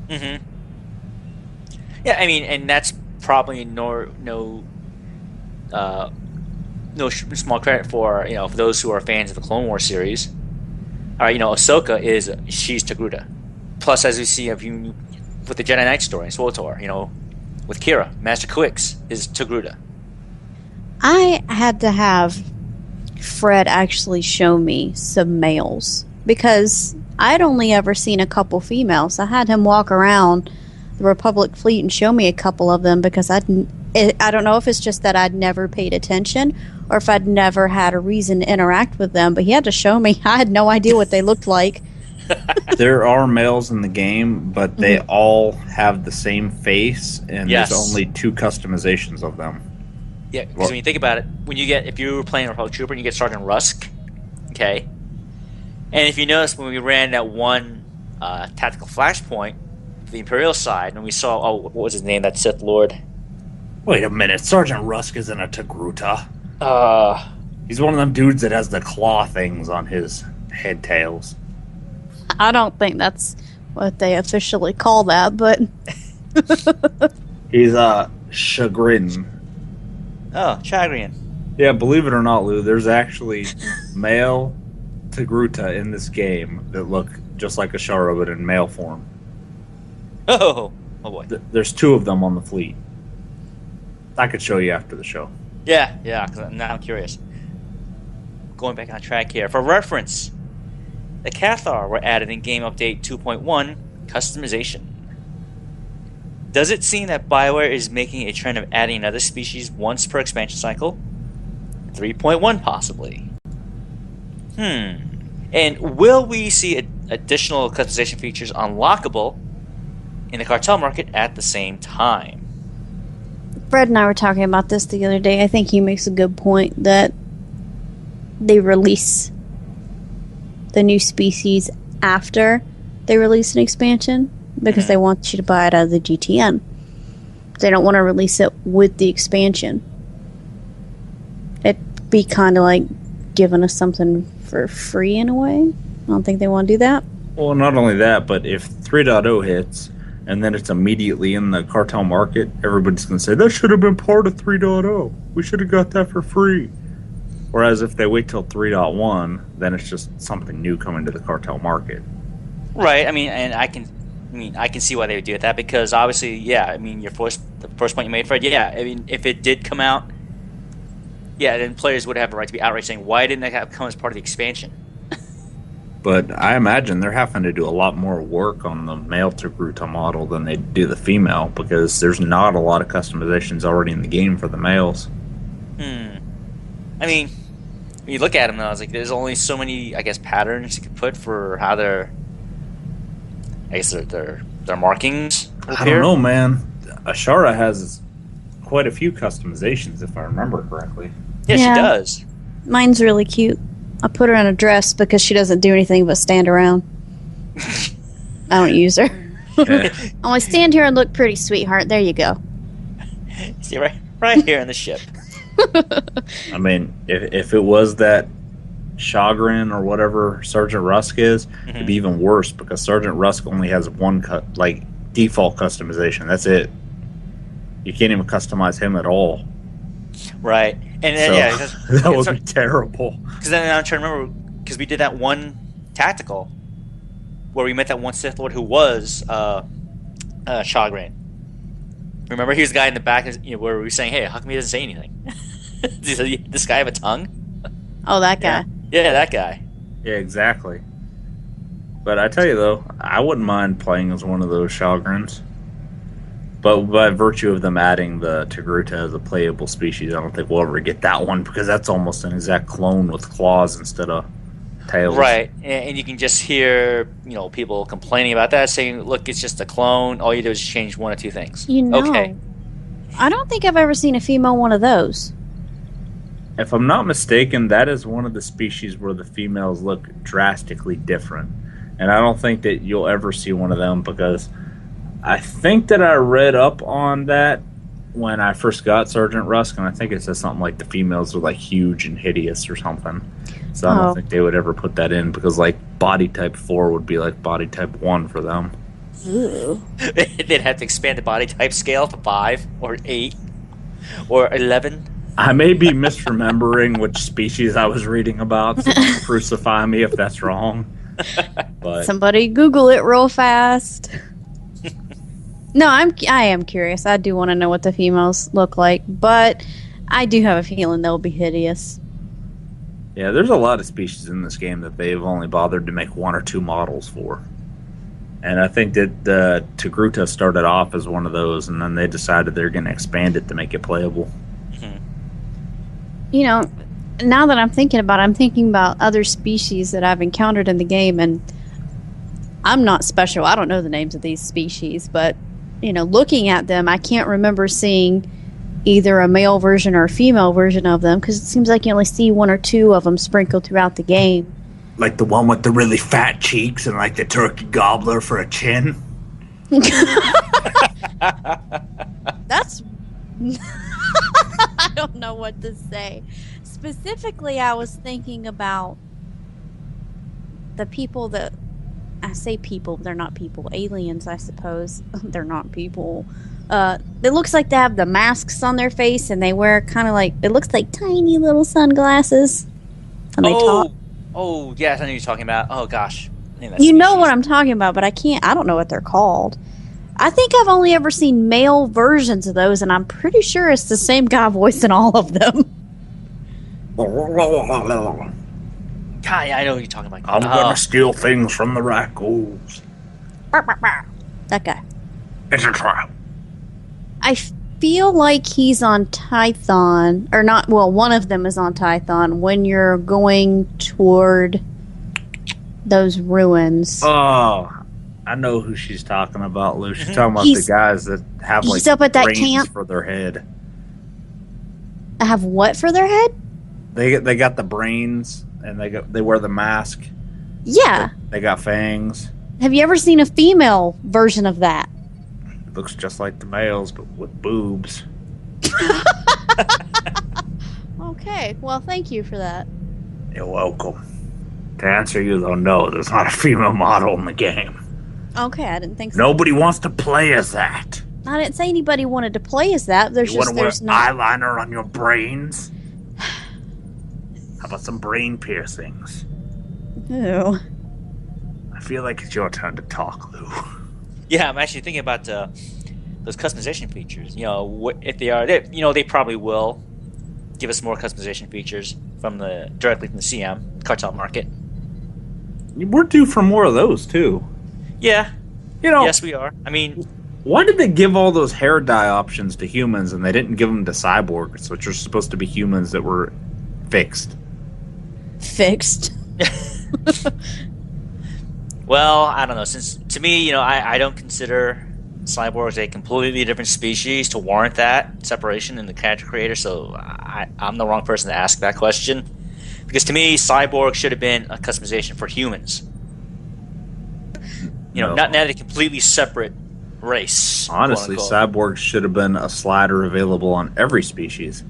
Mm-hmm. Yeah, I mean, and that's probably no small credit for for those who are fans of the Clone Wars series. Ahsoka she's Togruta. Plus, as we see with the Jedi Knight story, SWTOR, with Kira, Master Quix is Togruta. I had to have Fred actually show me some males because I'd only ever seen a couple females. I had him walk around the Republic fleet and show me a couple of them because I don't know if it's just that I'd never paid attention or if I'd never had a reason to interact with them, but he had to show me. I had no idea what they looked like. There are males in the game, but they all have the same face, and there's only 2 customizations of them. Yeah, because when you think about it, if you were playing Republic Trooper and you get Sergeant Rusk, okay, and if you notice when we ran that one tactical flashpoint, the Imperial side, and we saw, what was his name, that Sith Lord? Wait a minute, Sergeant Rusk isn't a Togruta. He's one of them dudes that has the claw things on his head tails. I don't think that's what they officially call that, but... He's Chagrin. Oh, Chagrin. Yeah, believe it or not, Lou, there's actually male Togruta in this game that look just like Ashara, but in male form. Oh boy. There's 2 of them on the fleet. I could show you after the show. Yeah, because now I'm curious. Going back on track here. For reference, the Cathar were added in Game Update 2.1, Customization. Does it seem that BioWare is making a trend of adding another species once per expansion cycle? 3.1 possibly. And will we see additional customization features unlockable in the cartel market at the same time? Fred and I were talking about this the other day. I think he makes a good point that they release the new species after they release an expansion because they want you to buy it out of the GTN. They don't want to release it with the expansion. It'd be kind of like giving us something for free in a way. I don't think they want to do that. Well, not only that, but if 3.0 hits and then it's immediately in the cartel market, everybody's going to say, that should have been part of 3.0. We should have got that for free. Whereas if they wait till 3.1, then it's just something new coming to the cartel market. Right. I can see why they would do that because obviously, the first point you made, Fred, if it did come out, then players would have a right to be outright saying, why didn't that come as part of the expansion? But I imagine they're having to do a lot more work on the male Togruta model than they do the female because there's not a lot of customizations already in the game for the males. When you look at them, though, it's like there's only so many, patterns you could put for how their markings appear. I don't know, man. Ashara has quite a few customizations, if I remember correctly. Yeah, she does. Mine's really cute. I put her in a dress because she doesn't do anything but stand around. I don't use her. Yeah. I want to stand here and look pretty, sweetheart. There you go. See, right here in the ship. If it was that Chagrin or whatever Sergeant Rusk is, it'd be even worse because Sergeant Rusk only has one default customization. That's it. You can't even customize him at all. Right. And then, that would be terrible. Because then I'm trying to remember, because we did that one tactical where we met that one Sith Lord who was Chagrin. Remember, he was the guy in the back where we were saying, hey, how come he doesn't say anything? Does this guy have a tongue? Oh, that guy. Yeah, that guy. Yeah, exactly. But I tell you, though, I wouldn't mind playing as one of those Chagrins. But by virtue of them adding the Togruta as a playable species, I don't think we'll ever get that one because that's almost an exact clone with claws instead of tails. Right, and you can just hear people complaining about that, saying, "Look, it's just a clone. All you do is change one or two things." Okay. I don't think I've ever seen a female one of those. If I'm not mistaken, that is one of the species where the females look drastically different. And I don't think that you'll ever see one of them because I think that I read up on that when I first got Sergeant Rusk, and I think it says something like the females are like huge and hideous or something. So I don't think they would ever put that in because like body type 4 would be like body type 1 for them. Ooh. They'd have to expand the body type scale to 5 or 8 or 11. I may be misremembering which species I was reading about, so don't crucify me if that's wrong. But Somebody Google it real fast. No, I am curious. I do want to know what the females look like, but I do have a feeling they'll be hideous. yeah, there's a lot of species in this game that they've only bothered to make 1 or 2 models for. And I think that Togruta started off as one of those, and then they decided they're going to expand it to make it playable. You know, now that I'm thinking about it, I'm thinking about other species that I've encountered in the game, and I'm not special. I don't know the names of these species, but, you know, looking at them, I can't remember seeing either a male version or a female version of them, because it seems like you only see 1 or 2 of them sprinkled throughout the game. Like the one with the really fat cheeks and like the turkey gobbler for a chin. That's... I don't know what to say. Specifically, I was thinking about the people that... I say people, they're not people. Aliens, I suppose. They're not people. It looks like they have the masks on their face, and they wear kind of like... It looks like tiny little sunglasses. And they talk. Oh, yes, I know what you're talking about. Oh, gosh. You know what I'm talking about, but I don't know what they're called. I think I've only ever seen male versions of those, and I'm pretty sure it's the same guy voicing all of them. God, yeah, I know what you're talking about. I'm gonna steal things from the raccoons. That guy. It's a trap. I feel like he's on Tython, or not, well, one of them is on Tython when you're going toward those ruins. Oh, I know who she's talking about, Lou. She's talking about the guys that have like he's up at that brains camp for their head. I have what for their head? They got the brains and they wear the mask. Yeah. They got fangs. Have you ever seen a female version of that? It looks just like the males, but with boobs. Okay, well, thank you for that. You're welcome. To answer you, though, no, there's not a female model in the game. Okay, I didn't think so. Nobody wants to play as that. I didn't say anybody wanted to play as that. There's You want just to wear there's not. eyeliner on your brains? How about some brain piercings? Ew. I feel like it's your turn to talk, Lou. Yeah, I'm actually thinking about those customization features. You know, if they are, they probably will give us more customization features directly from the CM cartel market. We're due for more of those too. Yeah, yes, we are. I mean, why did they give all those hair dye options to humans and they didn't give them to cyborgs, which are supposed to be humans that were fixed? Fixed. Well, I don't know. Since to me, I don't consider cyborgs a completely different species to warrant that separation in the character creator. So I'm the wrong person to ask that question, because to me, cyborg should have been a customization for humans. Not a completely separate race. Honestly, cyborgs should have been a slider available on every species.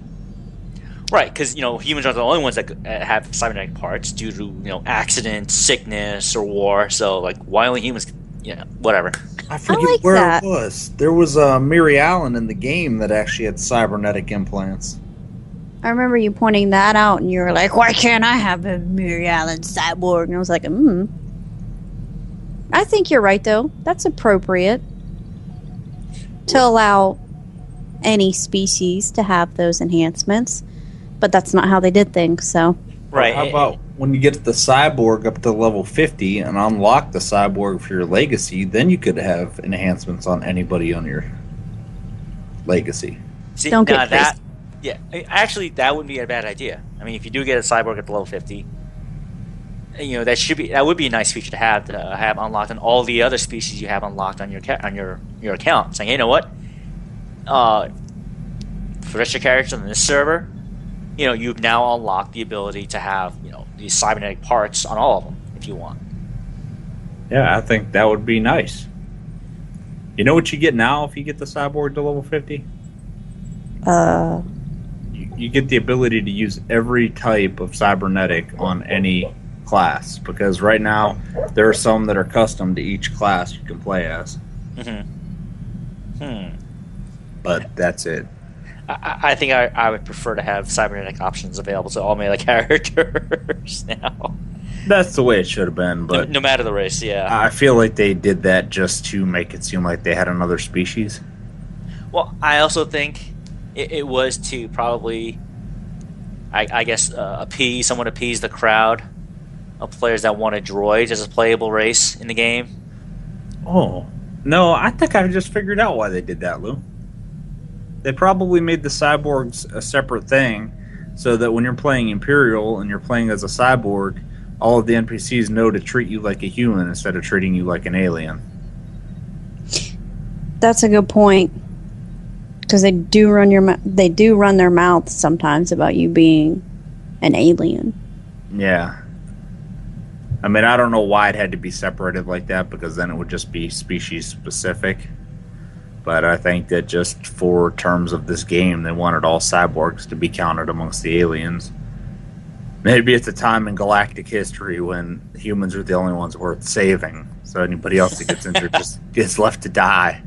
Right, because humans are the only ones that have cybernetic parts due to accidents, sickness, or war. So why only humans? Whatever. I forget like where that. it was. There was a Miri Allen in the game that actually had cybernetic implants. I remember you pointing that out, and you were like, "Why can't I have a Miri Allen cyborg?" And I was like, I think you're right, though. That's appropriate to allow any species to have those enhancements, but that's not how they did things. So, right. How about when you get the cyborg up to level 50 and unlock the cyborg for your legacy, then you could have enhancements on anybody on your legacy. See, don't get crazy. that. Yeah, actually, that wouldn't be a bad idea. I mean, if you do get a cyborg at the level 50, that would be a nice feature to have unlocked on all the other species you have unlocked on your account. Saying, hey, you know what? for the rest of your characters on this server, you've now unlocked the ability to have, these cybernetic parts on all of them if you want. Yeah, I think that would be nice. You know what you get now if you get the cyborg to level 50? You get the ability to use every type of cybernetic on any class, because right now there are some that are custom to each class you can play as. But that's it. I think I would prefer to have cybernetic options available to all melee characters now. That's the way it should have been, but no matter the race, yeah. I feel like they did that just to make it seem like they had another species. Well, I also think it was to probably, I guess, appease the crowd of players that wanted droids as a playable race in the game. Oh. No, I think I just figured out why they did that, Lou. They probably made the cyborgs a separate thing so that when you're playing Imperial and you're playing as a cyborg, all of the NPCs know to treat you like a human instead of treating you like an alien. That's a good point. Because they do run their mouths sometimes about you being an alien. Yeah. I mean, I don't know why it had to be separated like that, because then it would just be species specific. But I think that just for terms of this game, they wanted all cyborgs to be counted amongst the aliens. Maybe it's a time in galactic history when humans are the only ones worth saving, so anybody else that gets injured just gets left to die.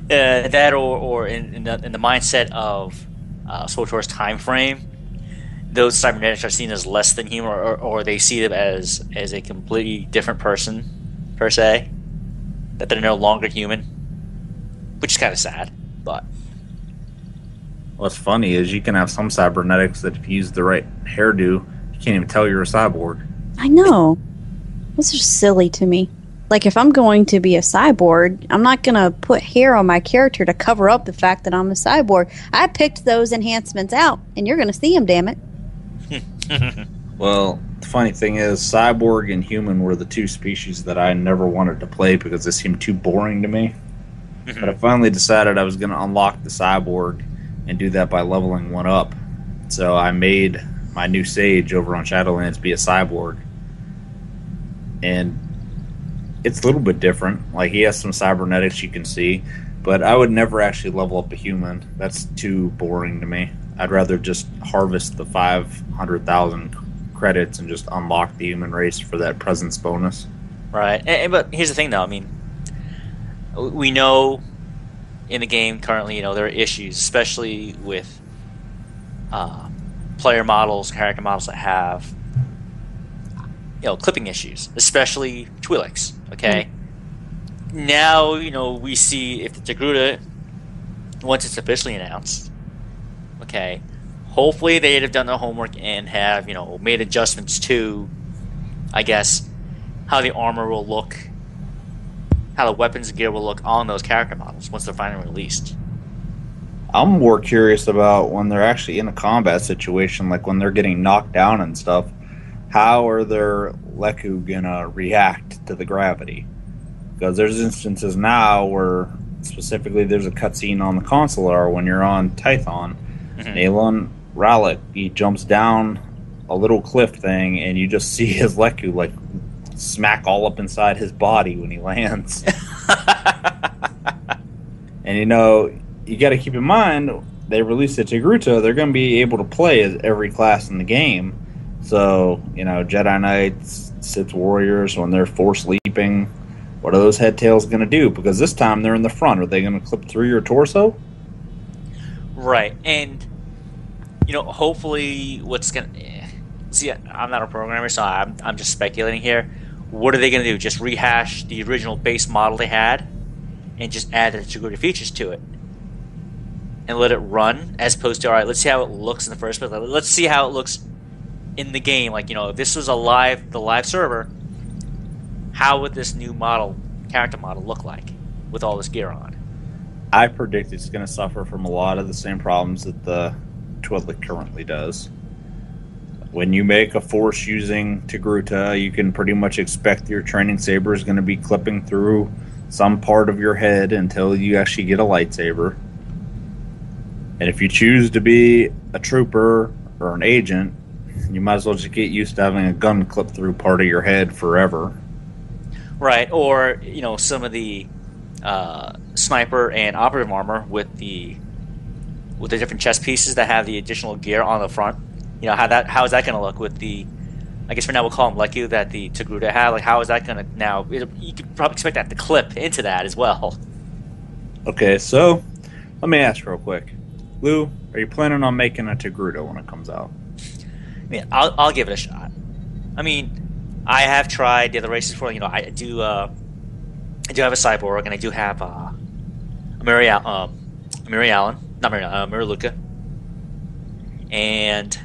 That or in the mindset of SWTOR's time frame, those cybernetics are seen as less than human, or they see them as a completely different person, per se, that they're no longer human, which is kind of sad, but... What's funny is you can have some cybernetics that if you use the right hairdo, you can't even tell you're a cyborg. I know. This is silly to me. Like, if I'm going to be a cyborg, I'm not going to put hair on my character to cover up the fact that I'm a cyborg. I picked those enhancements out, and you're going to see them, damn it. Well, the funny thing is, cyborg and human were the two species that I never wanted to play because they seemed too boring to me. But I finally decided I was going to unlock the cyborg and do that by leveling one up. So I made my new sage over on Shadowlands be a cyborg. And it's a little bit different. Like, he has some cybernetics you can see, but I would never actually level up a human. That's too boring to me. I'd rather just harvest the 500,000 credits and just unlock the human race for that presence bonus. Right. But here's the thing, though. I mean, we know in the game currently, there are issues, especially with player models, character models that have, clipping issues, especially Twi'leks. Okay. Now, we see if the Togruta, once it's officially announced, okay, hopefully they'd have done their homework and have, made adjustments to, I guess, how the armor will look, how the weapons and gear will look on those character models once they're finally released. I'm more curious about when they're actually in a combat situation, like when they're getting knocked down and stuff. How are their Leku gonna react to the gravity? Because there's instances now where specifically there's a cutscene on the consular when you're on Tython. Olan Rallick, he jumps down a little cliff thing and you just see his Leku like smack all up inside his body when he lands. And you got to keep in mind, they released the Togruta, they're going to be able to play as every class in the game. So, Jedi Knights, Sith Warriors, when they're force leaping, what are those head tails going to do? Because this time they're in the front. Are they going to clip through your torso? Right. And, hopefully what's going to... See, I'm not a programmer, so I'm just speculating here. What are they going to do? Just rehash the original base model they had and just add the Togruta features to it and let it run, as opposed to, all right, let's see how it looks in the first place. Let's see how it looks in the game. Like, if this was the live server, how would this new character model look like with all this gear on? I predict it's going to suffer from a lot of the same problems that the Twi'lek currently does. When you make a force using Togruta, you can pretty much expect your training saber is going to be clipping through some part of your head until you actually get a lightsaber. And if you choose to be a trooper or an agent, you might as well just get used to having a gun clip through part of your head forever. Right, or some of the sniper and operative armor with the different chest pieces that have the additional gear on the front. How is that going to look with the? I guess for now we'll call them Leku that the Togruta have. Like, how is that going to now? You could probably expect that to clip into that as well. Okay, so let me ask real quick, Lou, are you planning on making a Togruta when it comes out? I mean, I'll give it a shot. I mean, I have tried the other races before. I do have a cyborg, and I do have a Mary Allen, not Mary Luca, and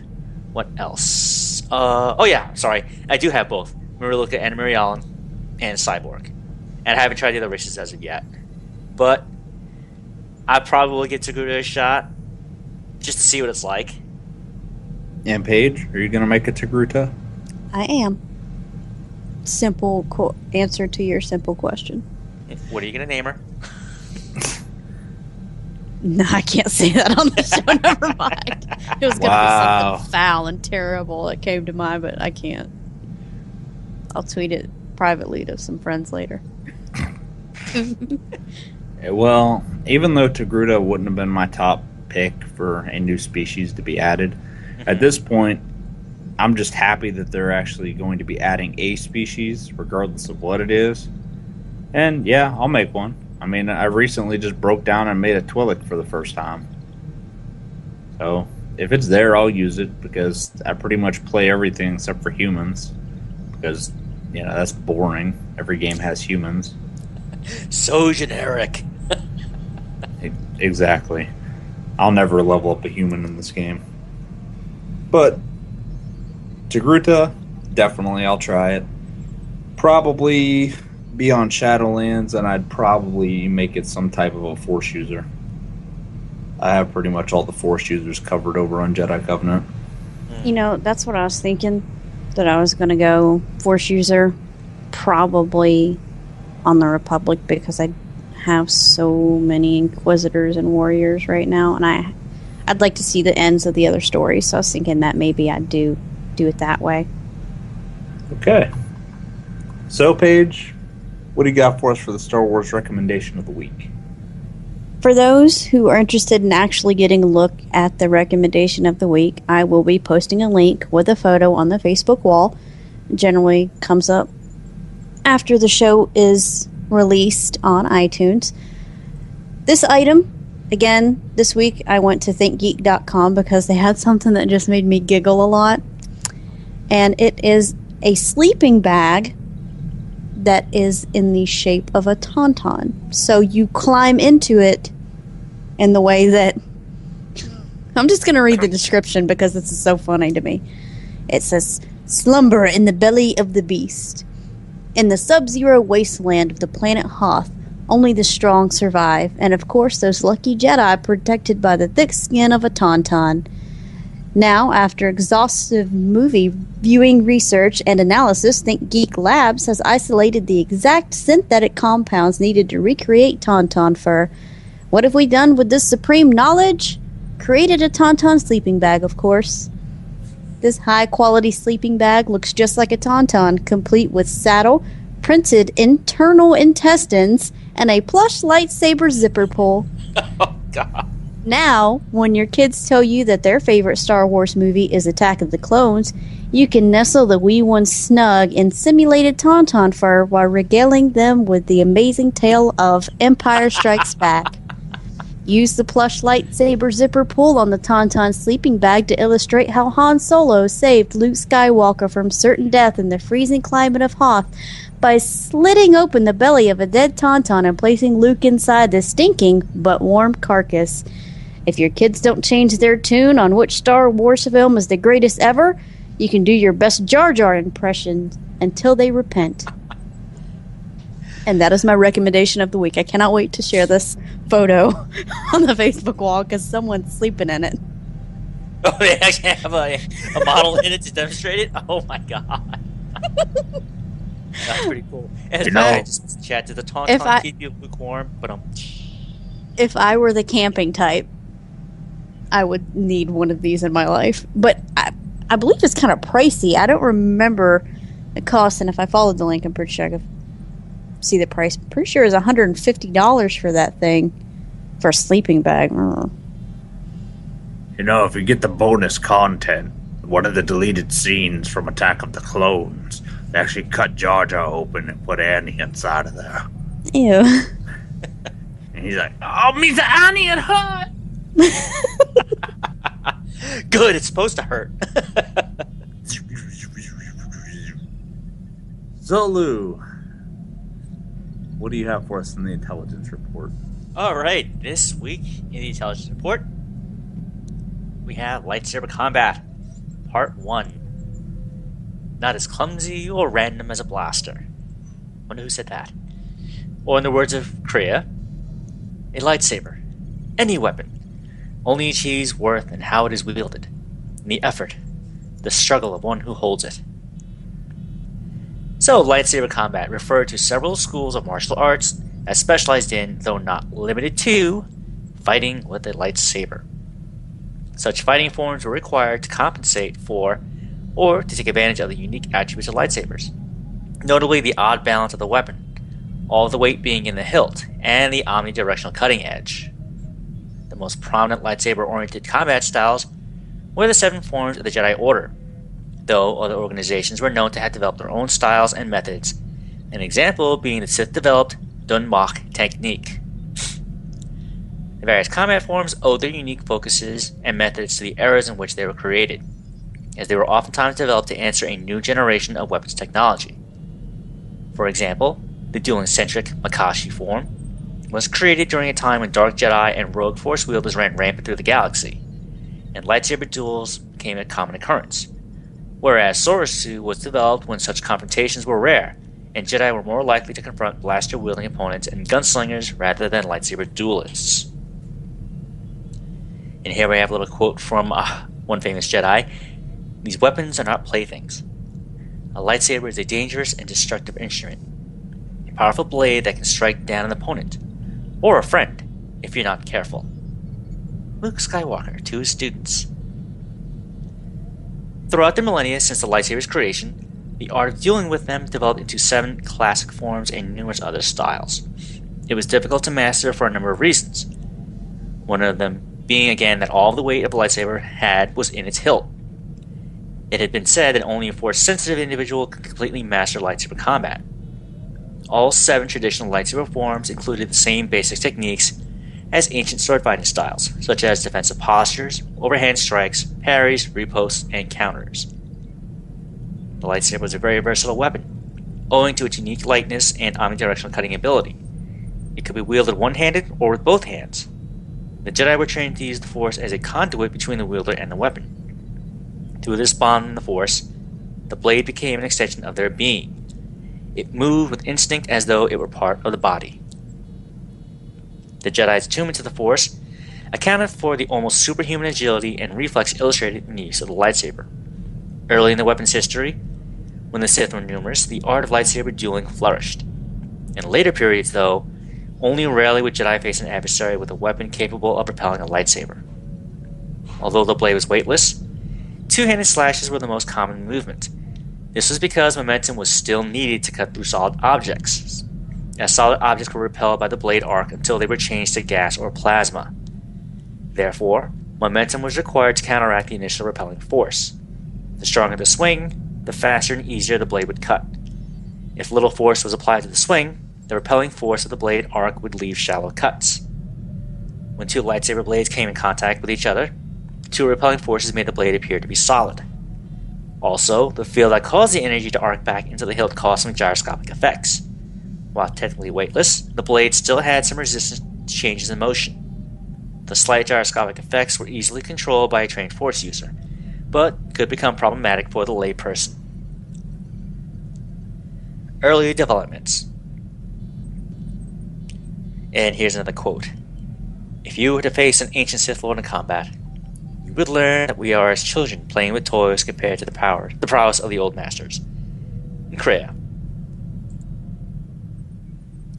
what else? I do have both Mary Luca and Mary Allen, and cyborg, and I haven't tried the other races as of yet. But I probably will give Togruta a shot just to see what it's like. And Paige, are you going to make a Togruta? I am. Simple answer to your simple question. What are you going to name her? No, I can't say that on the show. Never mind. It was going to be something foul and terrible that came to mind, but I can't. I'll tweet it privately to some friends later. Well, even though Togruta wouldn't have been my top pick for a new species to be added, at this point, I'm just happy that they're actually going to be adding a species, regardless of what it is. And yeah, I'll make one. I mean, I recently just broke down and made a Twi'lek for the first time. So, if it's there, I'll use it, because I pretty much play everything except for humans. Because, that's boring. Every game has humans. So generic. Exactly. I'll never level up a human in this game. But Togruta, definitely I'll try it. Probably be on Shadowlands, and I'd probably make it some type of a Force user. I have pretty much all the Force users covered over on Jedi Covenant. That's what I was thinking, that I was going to go Force user, probably on the Republic, because I have so many Inquisitors and Warriors right now, and I'd like to see the ends of the other stories, so I was thinking that maybe I'd do it that way. Okay. So, Paige, what do you got for us for the Star Wars recommendation of the week? For those who are interested in actually getting a look at the recommendation of the week, I will be posting a link with a photo on the Facebook wall. It generally comes up after the show is released on iTunes. This item, again, this week I went to thinkgeek.com because they had something that just made me giggle a lot. And it is a sleeping bag that is in the shape of a tauntaun. So you climb into it in the way that... I'm just going to read the description because this is so funny to me. It says, "Slumber in the belly of the beast. In the sub-zero wasteland of the planet Hoth, only the strong survive, and of course those lucky Jedi protected by the thick skin of a tauntaun. Now, after exhaustive movie viewing, research, and analysis, ThinkGeek Labs has isolated the exact synthetic compounds needed to recreate tauntaun fur. What have we done with this supreme knowledge? Created a tauntaun sleeping bag, of course. This high-quality sleeping bag looks just like a tauntaun, complete with saddle, printed internal intestines, and a plush lightsaber zipper pull. Oh, God. Now, when your kids tell you that their favorite Star Wars movie is Attack of the Clones, you can nestle the wee ones snug in simulated tauntaun fur while regaling them with the amazing tale of Empire Strikes Back. Use the plush lightsaber zipper pull on the tauntaun sleeping bag to illustrate how Han Solo saved Luke Skywalker from certain death in the freezing climate of Hoth by slitting open the belly of a dead tauntaun and placing Luke inside the stinking but warm carcass. If your kids don't change their tune on which Star Wars film is the greatest ever, you can do your best Jar Jar impression until they repent." And that is my recommendation of the week. I cannot wait to share this photo on the Facebook wall because someone's sleeping in it. Oh, they actually have a model in it to demonstrate it? Oh, my God. That's pretty cool. And just chat to the tauntaun, keep you lukewarm, but if I were the camping type, I would need one of these in my life. But I believe it's kind of pricey. I don't remember the cost, and if I followed the link, I'm pretty sure I could see the price. I'm pretty sure it's $150 for that thing for a sleeping bag. You know, if you get the bonus content, one of the deleted scenes from Attack of the Clones, they actually cut Jar Jar open and put Annie inside of there. Ew. And he's like, "Oh, Miss Annie, it hurt." Good, it's supposed to hurt. Zolu, what do you have for us in the intelligence report? All right, this week in the intelligence report, we have lightsaber combat, part 1. Not as clumsy or random as a blaster. Wonder who said that. Or in the words of Kriya, a lightsaber, any weapon, only achieves worth in how it is wielded, in the effort, the struggle of one who holds it. So, lightsaber combat referred to several schools of martial arts as specialized in, though not limited to, fighting with a lightsaber. Such fighting forms were required to compensate for or to take advantage of the unique attributes of lightsabers, notably the odd balance of the weapon, all of the weight being in the hilt, and the omnidirectional cutting edge. The most prominent lightsaber-oriented combat styles were the 7 forms of the Jedi Order, though other organizations were known to have developed their own styles and methods, an example being the Sith-developed Dunmok technique. The various combat forms owed their unique focuses and methods to the eras in which they were created, as they were oftentimes developed to answer a new generation of weapons technology. For example, the dueling-centric Makashi form was created during a time when Dark Jedi and Rogue Force wielders ran rampant through the galaxy, and lightsaber duels became a common occurrence, whereas Sorasu was developed when such confrontations were rare, and Jedi were more likely to confront blaster-wielding opponents and gunslingers rather than lightsaber duelists. And here we have a little quote from one famous Jedi. "These weapons are not playthings. A lightsaber is a dangerous and destructive instrument, a powerful blade that can strike down an opponent, or a friend, if you're not careful." Luke Skywalker to his students. Throughout the millennia since the lightsaber's creation, the art of dealing with them developed into 7 classic forms and numerous other styles. It was difficult to master for a number of reasons, one of them being again that all the weight a lightsaber had was in its hilt. It had been said that only a force-sensitive individual could completely master lightsaber combat. All 7 traditional lightsaber forms included the same basic techniques as ancient sword fighting styles, such as defensive postures, overhand strikes, parries, ripostes, and counters. The lightsaber was a very versatile weapon, owing to its unique lightness and omnidirectional cutting ability. It could be wielded one-handed or with both hands. The Jedi were trained to use the Force as a conduit between the wielder and the weapon. Through this bond in the Force, the blade became an extension of their being. It moved with instinct as though it were part of the body. The Jedi's attunement to the Force accounted for the almost superhuman agility and reflex illustrated in the use of the lightsaber. Early in the weapon's history, when the Sith were numerous, the art of lightsaber dueling flourished. In later periods, though, only rarely would Jedi face an adversary with a weapon capable of propelling a lightsaber. Although the blade was weightless, two-handed slashes were the most common movement. This was because momentum was still needed to cut through solid objects, as solid objects were repelled by the blade arc until they were changed to gas or plasma. Therefore, momentum was required to counteract the initial repelling force. The stronger the swing, the faster and easier the blade would cut. If little force was applied to the swing, the repelling force of the blade arc would leave shallow cuts. When 2 lightsaber blades came in contact with each other, 2 repelling forces made the blade appear to be solid. Also, the field that caused the energy to arc back into the hilt caused some gyroscopic effects. While technically weightless, the blade still had some resistance to changes in motion. The slight gyroscopic effects were easily controlled by a trained Force user, but could become problematic for the lay person. Early developments. And here's another quote. "If you were to face an ancient Sith Lord in combat, you would learn that we are as children playing with toys compared to the prowess of the old masters." Kriya.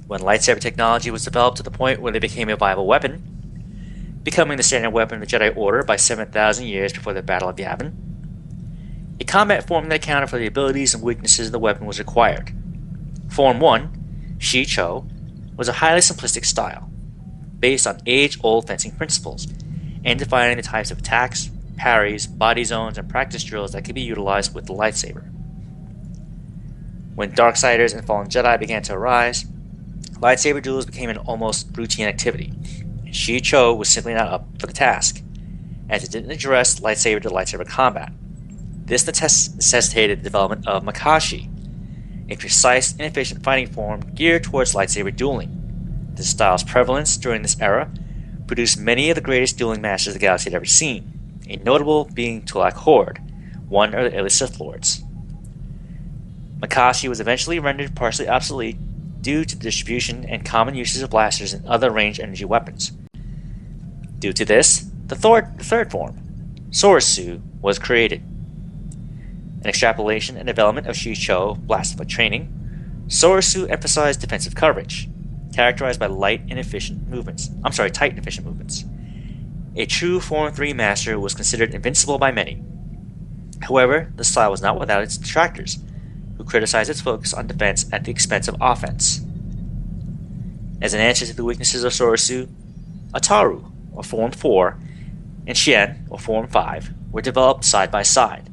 When lightsaber technology was developed to the point where they became a viable weapon, becoming the standard weapon of the Jedi Order by 7,000 years before the Battle of Yavin. A combat form that accounted for the abilities and weaknesses of the weapon was required. Form 1, Shi Cho, was a highly simplistic style, based on age-old fencing principles, and defining the types of attacks, parries, body zones, and practice drills that could be utilized with the lightsaber. When Darksiders and Fallen Jedi began to arise, lightsaber duels became an almost routine activity, and Shi Cho was simply not up for the task, as it didn't address lightsaber-to-lightsaber combat. This necessitated the development of Makashi, a precise and efficient fighting form geared towards lightsaber dueling. This style's prevalence during this era produced many of the greatest dueling masters the galaxy had ever seen, a notable being Tulak Hord, one of the early Sith Lords. Makashi was eventually rendered partially obsolete due to the distribution and common uses of blasters and other ranged energy weapons. Due to this, the third form, Soresu, was created. An extrapolation and development of Shi Cho Blastoff training, Soresu emphasized defensive coverage, characterized by tight and efficient movements. A true Form 3 master was considered invincible by many. However, the style was not without its detractors, who criticized its focus on defense at the expense of offense. As an answer to the weaknesses of Soresu, Ataru, or Form 4, and Xian, or Form 5, were developed side by side.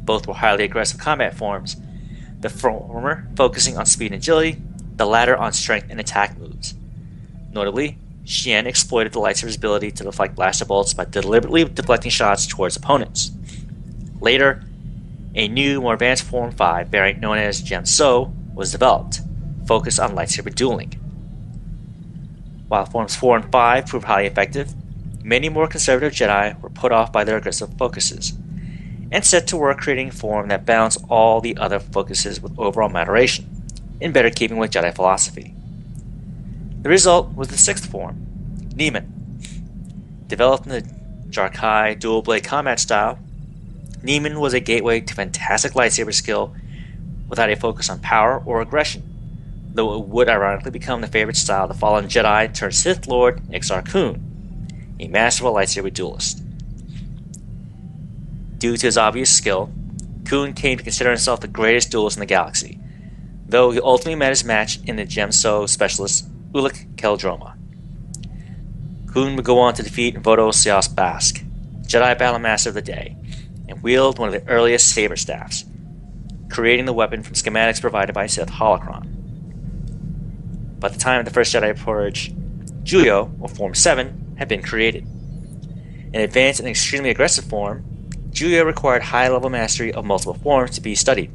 Both were highly aggressive combat forms, the former focusing on speed and agility, the latter on strength and attack moves. Notably, Xian exploited the lightsaber's ability to deflect blaster bolts by deliberately deflecting shots towards opponents. Later, a new, more advanced Form 5 variant known as Gem So was developed, focused on lightsaber dueling. While Forms 4 and 5 proved highly effective, many more conservative Jedi were put off by their aggressive focuses, and set to work creating a form that balanced all the other focuses with overall moderation, in better keeping with Jedi philosophy. The result was the sixth form, Nieman. Developed in the Jarkai dual-blade combat style, Nieman was a gateway to fantastic lightsaber skill without a focus on power or aggression, though it would ironically become the favorite style of the fallen Jedi turned Sith Lord Exar Kun, a masterful lightsaber duelist. Due to his obvious skill, Kun came to consider himself the greatest duelist in the galaxy, though he ultimately met his match in the Gem So specialist Ulic Keldroma. Kun would go on to defeat Vodo Sias Bask, Jedi Battle Master of the day, and wield one of the earliest saber staffs, creating the weapon from schematics provided by Sith Holocron. By the time of the First Jedi Purge, Juyo, or Form 7, had been created. An advanced and extremely aggressive form, Juyo required high-level mastery of multiple forms to be studied,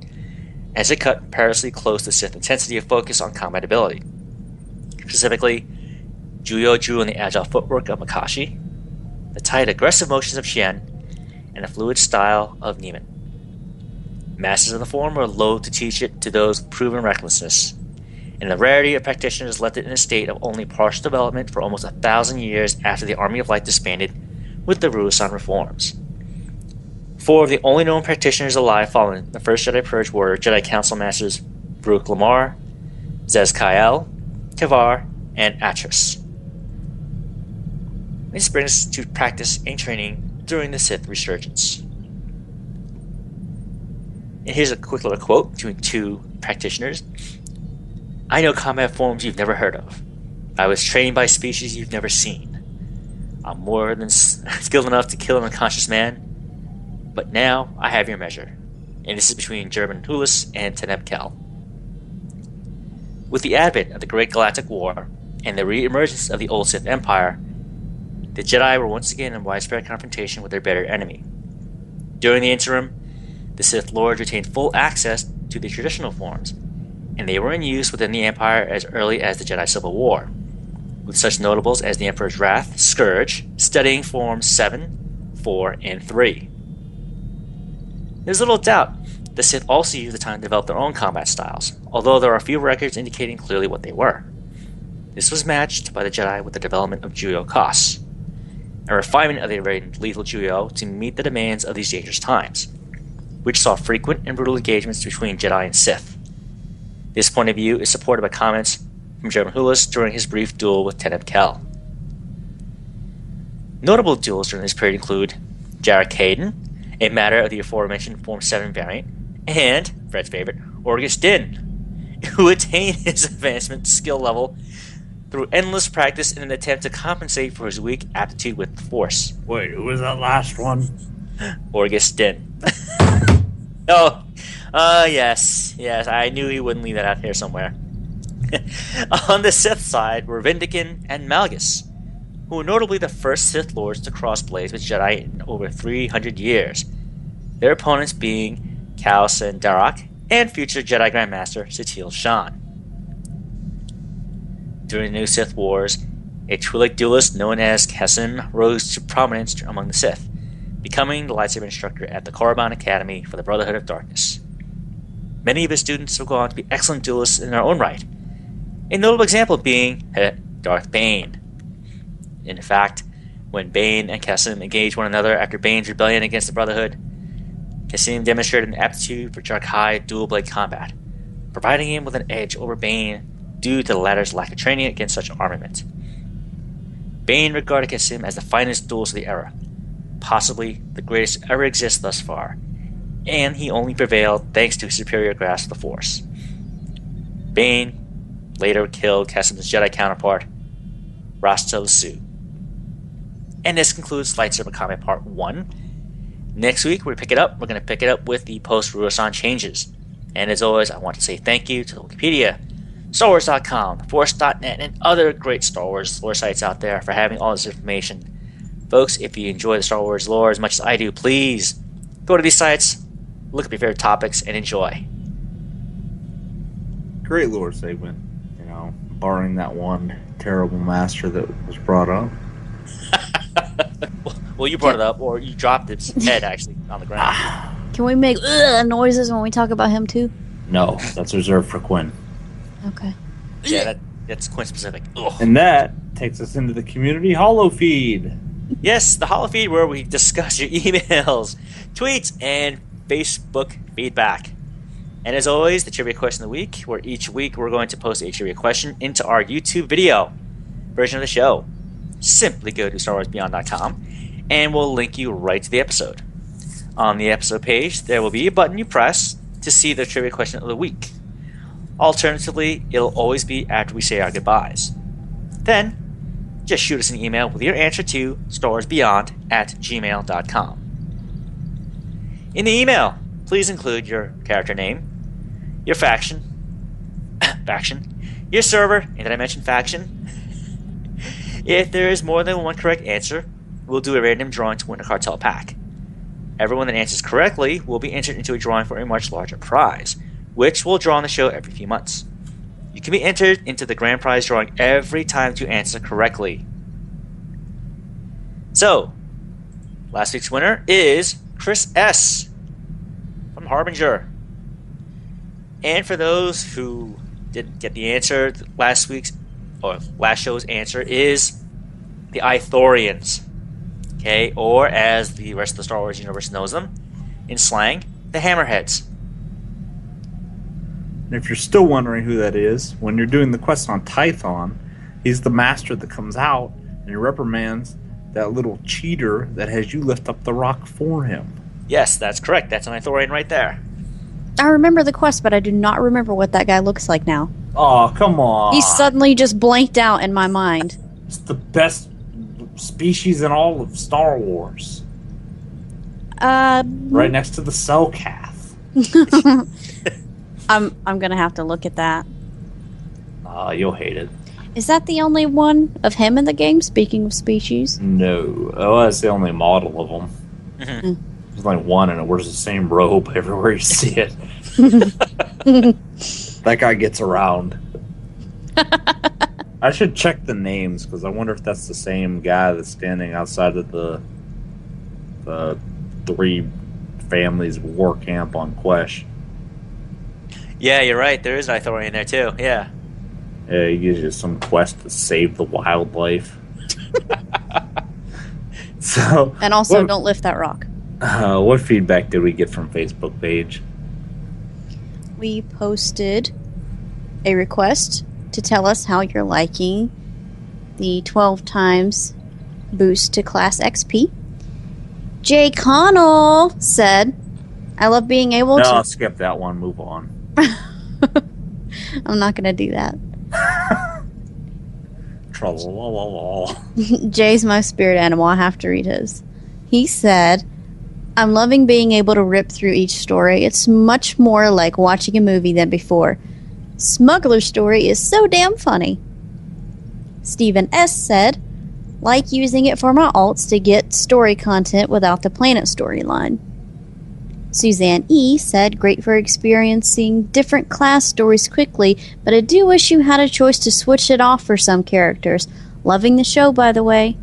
as it cut perilously close to Sith intensity of focus on combat ability. Specifically, Juyo drew on the agile footwork of Makashi, the tight aggressive motions of Xian, and the fluid style of Nieman. Masters of the form were loath to teach it to those with proven recklessness, and the rarity of practitioners left it in a state of only partial development for almost 1,000 years after the Army of Light disbanded with the Ruusan reforms. 4 of the only known practitioners alive following the First Jedi Purge were Jedi Council Masters Baruch Lamar, Zez Kael, Kavar, and Atris. This brings us to practice and training during the Sith Resurgence. And here's a quick little quote between 2 practitioners. "I know combat forms you've never heard of. I was trained by species you've never seen. I'm more than skilled enough to kill an unconscious man, but now I have your measure." And this is between German Hulis and Teneb Kel. With the advent of the Great Galactic War and the re-emergence of the Old Sith Empire, the Jedi were once again in widespread confrontation with their bitter enemy. During the interim, the Sith Lords retained full access to the traditional forms, and they were in use within the Empire as early as the Jedi Civil War, with such notables as the Emperor's Wrath, Scourge, studying Forms 7, 4, and 3. There's little doubt the Sith also used the time to develop their own combat styles, although there are few records indicating clearly what they were. This was matched by the Jedi with the development of Juyo Kos, a refinement of the very lethal Juyo to meet the demands of these dangerous times, which saw frequent and brutal engagements between Jedi and Sith. This point of view is supported by comments from German Hulis during his brief duel with Teneb Kel. Notable duels during this period include Jarek Caden, a matter of the aforementioned Form 7 variant, and, Fred's favorite, Orgus Din, who attained his advancement skill level through endless practice in an attempt to compensate for his weak aptitude with the Force. Wait, who was that last one? Orgus Din. Yes, I knew he wouldn't leave that out here somewhere. On the Sith side were Vindican and Malgus, who were notably the first Sith Lords to cross blades with Jedi in over 300 years, their opponents being Cal Darak and future Jedi Grandmaster Satil Shan. During the New Sith Wars, a Twi'lek duelist known as Kessim rose to prominence among the Sith, becoming the lightsaber instructor at the Korriban Academy for the Brotherhood of Darkness. Many of his students have gone on to be excellent duelists in their own right, a notable example being Darth Bane. In fact, when Bane and Kessim engaged one another after Bane's rebellion against the Brotherhood, Kessim demonstrated an aptitude for Jarkai dual-blade combat, providing him with an edge over Bane due to the latter's lack of training against such armament. Bane regarded Kessim as the finest duelist of the era, possibly the greatest ever exist thus far, and he only prevailed thanks to his superior grasp of the Force. Bane later killed Kessim's Jedi counterpart, Rasta Lasu. And this concludes Lightsaber Combat Part 1. Next week, we're going to pick it up with the post-Rurosan changes. And as always, I want to say thank you to the Wikipedia, StarWars.com, Force.net, and other great Star Wars lore sites out there for having all this information. Folks, if you enjoy the Star Wars lore as much as I do, please go to these sites, look up your favorite topics, and enjoy. Great lore segment. Barring that one terrible master that was brought up. Well, you brought it up, or you dropped its head actually on the ground. Can we make noises when we talk about him too? No, that's reserved for Quinn. Okay. Yeah, that's Quinn specific. Ugh. And that takes us into the community holo feed. Yes, the holo feed where we discuss your emails, tweets, and Facebook feedback. And as always, the trivia question of the week, where each week we're going to post a trivia question into our YouTube video version of the show. Simply go to StarWarsBeyond.com and we'll link you right to the episode. On the episode page, there will be a button you press to see the trivia question of the week. Alternatively, it'll always be after we say our goodbyes. Then, just shoot us an email with your answer to StarWarsBeyond@gmail.com. In the email, please include your character name, your faction, your server, and did I mention faction? If there is more than one correct answer, we'll do a random drawing to win a cartel pack. Everyone that answers correctly will be entered into a drawing for a much larger prize, which we'll draw on the show every few months. You can be entered into the grand prize drawing every time you answer correctly. So, last week's winner is Chris S. from Harbinger. And for those who didn't get the answer, last show's answer is the Ithorians. Okay, or as the rest of the Star Wars universe knows them, in slang, the Hammerheads. And if you're still wondering who that is, when you're doing the quest on Tython, he's the master that comes out and he reprimands that little cheater that has you lift up the rock for him. Yes, that's correct. That's an Ithorian right there. I remember the quest, but I do not remember what that guy looks like now. Oh, come on. He suddenly just blanked out in my mind. It's the best species in all of Star Wars. Right next to the Selkath. I'm gonna have to look at that. You'll hate it. Is that the only one of him in the game, speaking of species? No. Oh, that's the only model of them. Mm-hmm. There's only one and it wears the same robe everywhere you see it. That guy gets around. I should check the names because I wonder if that's the same guy that's standing outside of the three families war camp on Quesh. Yeah, you're right. There is an Ithorian there too. Yeah. Yeah, he gives you some quest to save the wildlife. And also, don't lift that rock. What feedback did we get from Facebook page? We posted a request to tell us how you're liking the 12 times boost to class XP. Jay Connell said, I love being able No, to... skip that one. Move on. I'm not going to do that. Tra-la-la-la-la. Jay's my spirit animal. I have to read his. He said, I'm loving being able to rip through each story. It's much more like watching a movie than before. Smuggler story is so damn funny. Stephen S. said, like using it for my alts to get story content without the planet storyline. Suzanne E. said, great for experiencing different class stories quickly, but I do wish you had a choice to switch it off for some characters. Loving the show, by the way.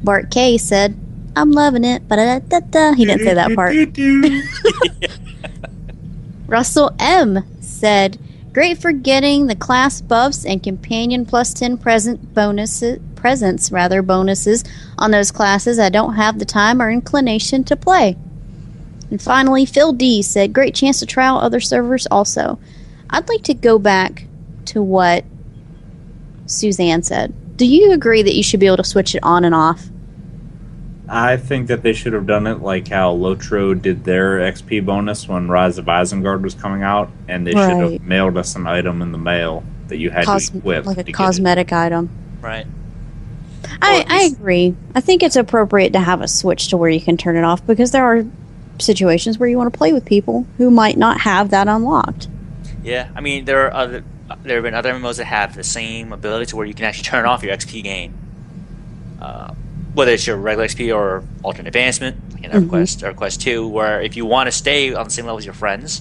Bart K. said, I'm loving it, but he didn't say that part. Russell M. said, great for getting the class buffs and companion plus 10 bonuses on those classes I don't have the time or inclination to play. And finally, Phil D. said, great chance to try out other servers also. I'd like to go back to what Suzanne said. Do you agree that you should be able to switch it on and off? I think that they should have done it like how Lotro did their XP bonus when Rise of Isengard was coming out, and they should have mailed us an item in the mail that you had to equip. Like a cosmetic item. Right. I agree. I think it's appropriate to have a switch to where you can turn it off, because there are situations where you want to play with people who might not have that unlocked. Yeah, I mean, there have been other MMOs that have the same ability to where you can actually turn off your XP gain. Whether it's your regular XP or alternate advancement, like in EverQuest or Quest 2, where if you want to stay on the same level as your friends,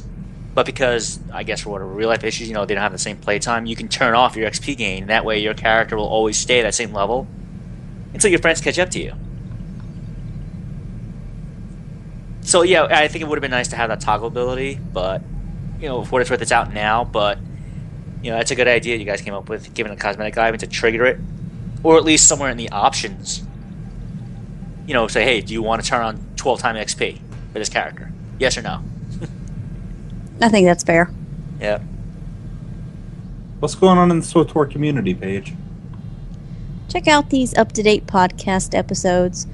but because, I guess for whatever real life issues, they don't have the same playtime, you can turn off your XP gain, and that way your character will always stay at that same level until your friends catch up to you. So yeah, I think it would have been nice to have that toggle ability, but for what it's worth, it's out now. But that's a good idea you guys came up with, giving a cosmetic item to trigger it, or at least somewhere in the options. Say, hey, do you want to turn on 12 time XP for this character? Yes or no? I think that's fair. Yeah. What's going on in the SWTOR community page? Check out these up-to-date podcast episodes.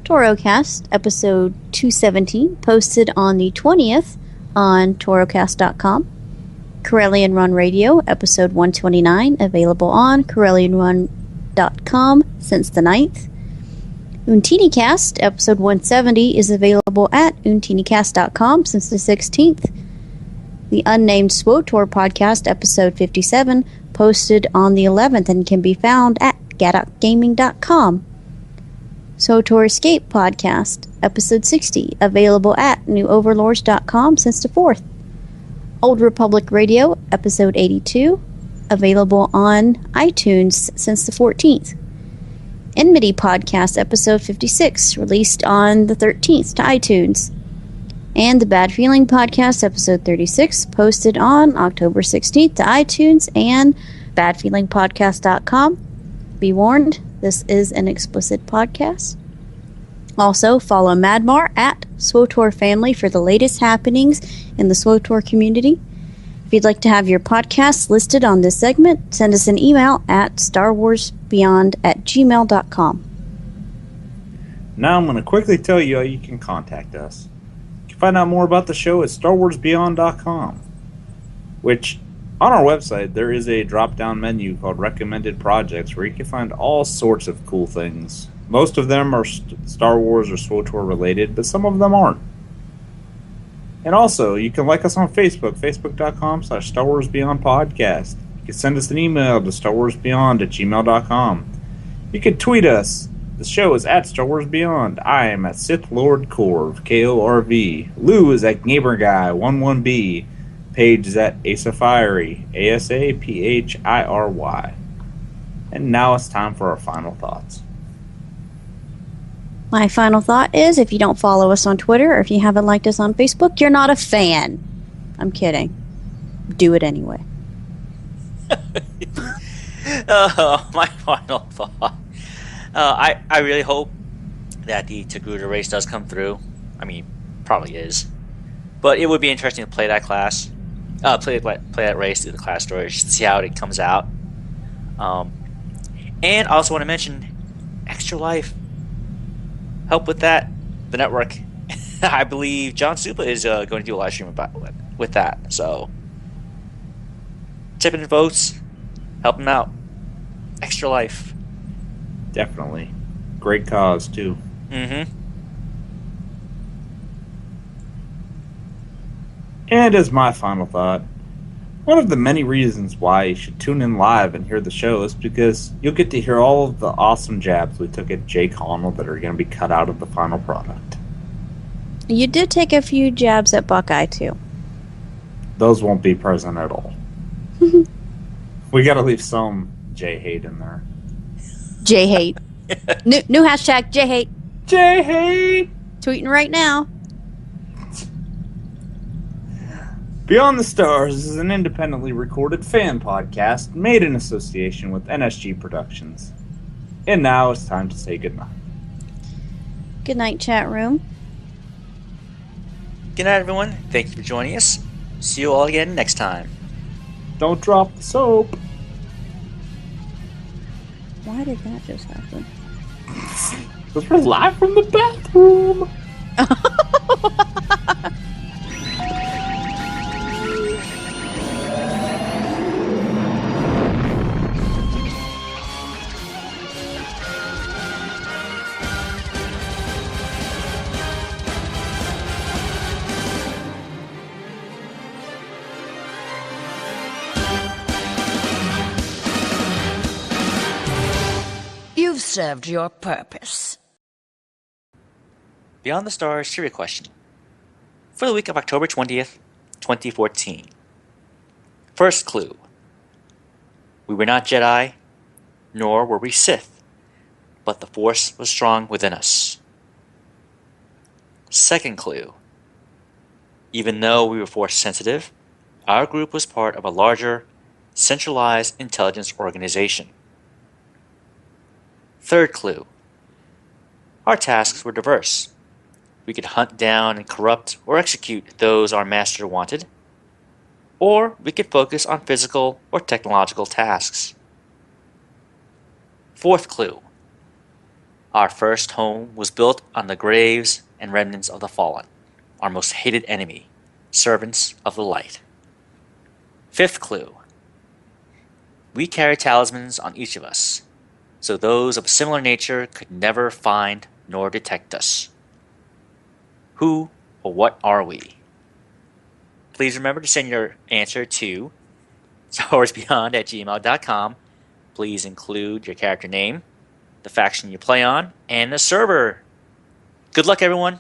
ToroCast, episode 217, posted on the 20th on torocast.com. Corellian Run Radio, episode 129, available on corellianrun.com since the 9th. UntiniCast, episode 170, is available at untinicast.com since the 16th. The Unnamed SWTOR podcast, episode 57, posted on the 11th and can be found at gadokgaming.com. SWTOR Escape podcast, episode 60, available at newoverlords.com since the 4th. Old Republic Radio, episode 82, available on iTunes since the 14th. Enmity Podcast, episode 56, released on the 13th to iTunes. And the Bad Feeling Podcast, episode 36, posted on October 16th to iTunes and badfeelingpodcast.com. Be warned, this is an explicit podcast. Also, follow Madmar at SWTOR Family for the latest happenings in the SWTOR community. If you'd like to have your podcast listed on this segment, send us an email at StarWarsBeyond@gmail.com. Now I'm going to quickly tell you how you can contact us. You can find out more about the show at StarWarsBeyond.com, which on our website there is a drop-down menu called Recommended Projects where you can find all sorts of cool things. Most of them are Star Wars or SWTOR related, but some of them aren't. And also, you can like us on Facebook, facebook.com/StarWarsBeyondPodcast. You can send us an email to StarWarsBeyond@gmail.com. You can tweet us. The show is at StarWarsBeyond. I am at Sith Lord Korv, KORV. Lou is at GamerGuy11B. Paige is at Asaphiry, ASAPHIRY. And now it's time for our final thoughts. My final thought is, if you don't follow us on Twitter or if you haven't liked us on Facebook, you're not a fan. I'm kidding. Do it anyway. My final thought. I really hope that the Togruta race does come through. I mean, probably is. But it would be interesting to play that class. Play that race through the class story, just to see how it comes out. And I also want to mention Extra Life help with that, the network, I believe John Supa is going to do a live stream with that. So, tipping votes, help him out. Extra life. Definitely. Great cause, too. Mm-hmm. And as my final thought, one of the many reasons why you should tune in live and hear the show is because you'll get to hear all of the awesome jabs we took at Jake Connell that are going to be cut out of the final product. You did take a few jabs at Buckeye, too. Those won't be present at all. We got to leave some J-hate in there. J-hate. New hashtag, J-hate. J-hate! Tweeting right now. Beyond the Stars is an independently recorded fan podcast made in association with NSG Productions. And now it's time to say goodnight. Good night, chat room. Good night, everyone. Thank you for joining us. See you all again next time. Don't drop the soap. Why did that just happen? Because we're live from the bathroom. You've served your purpose. Beyond the Stars trivia question. For the week of October 20th, 2014. First clue. We were not Jedi, nor were we Sith, but the Force was strong within us. Second clue. Even though we were Force sensitive, our group was part of a larger, centralized intelligence organization. Third clue. Our tasks were diverse. We could hunt down and corrupt or execute those our master wanted, or we could focus on physical or technological tasks. Fourth clue. Our first home was built on the graves and remnants of the fallen, our most hated enemy, servants of the light. Fifth clue. We carry talismans on each of us, so those of a similar nature could never find nor detect us. Who or what are we? Please remember to send your answer to StarWarsBeyond@gmail.com. Please include your character name, the faction you play on, and the server. Good luck, everyone.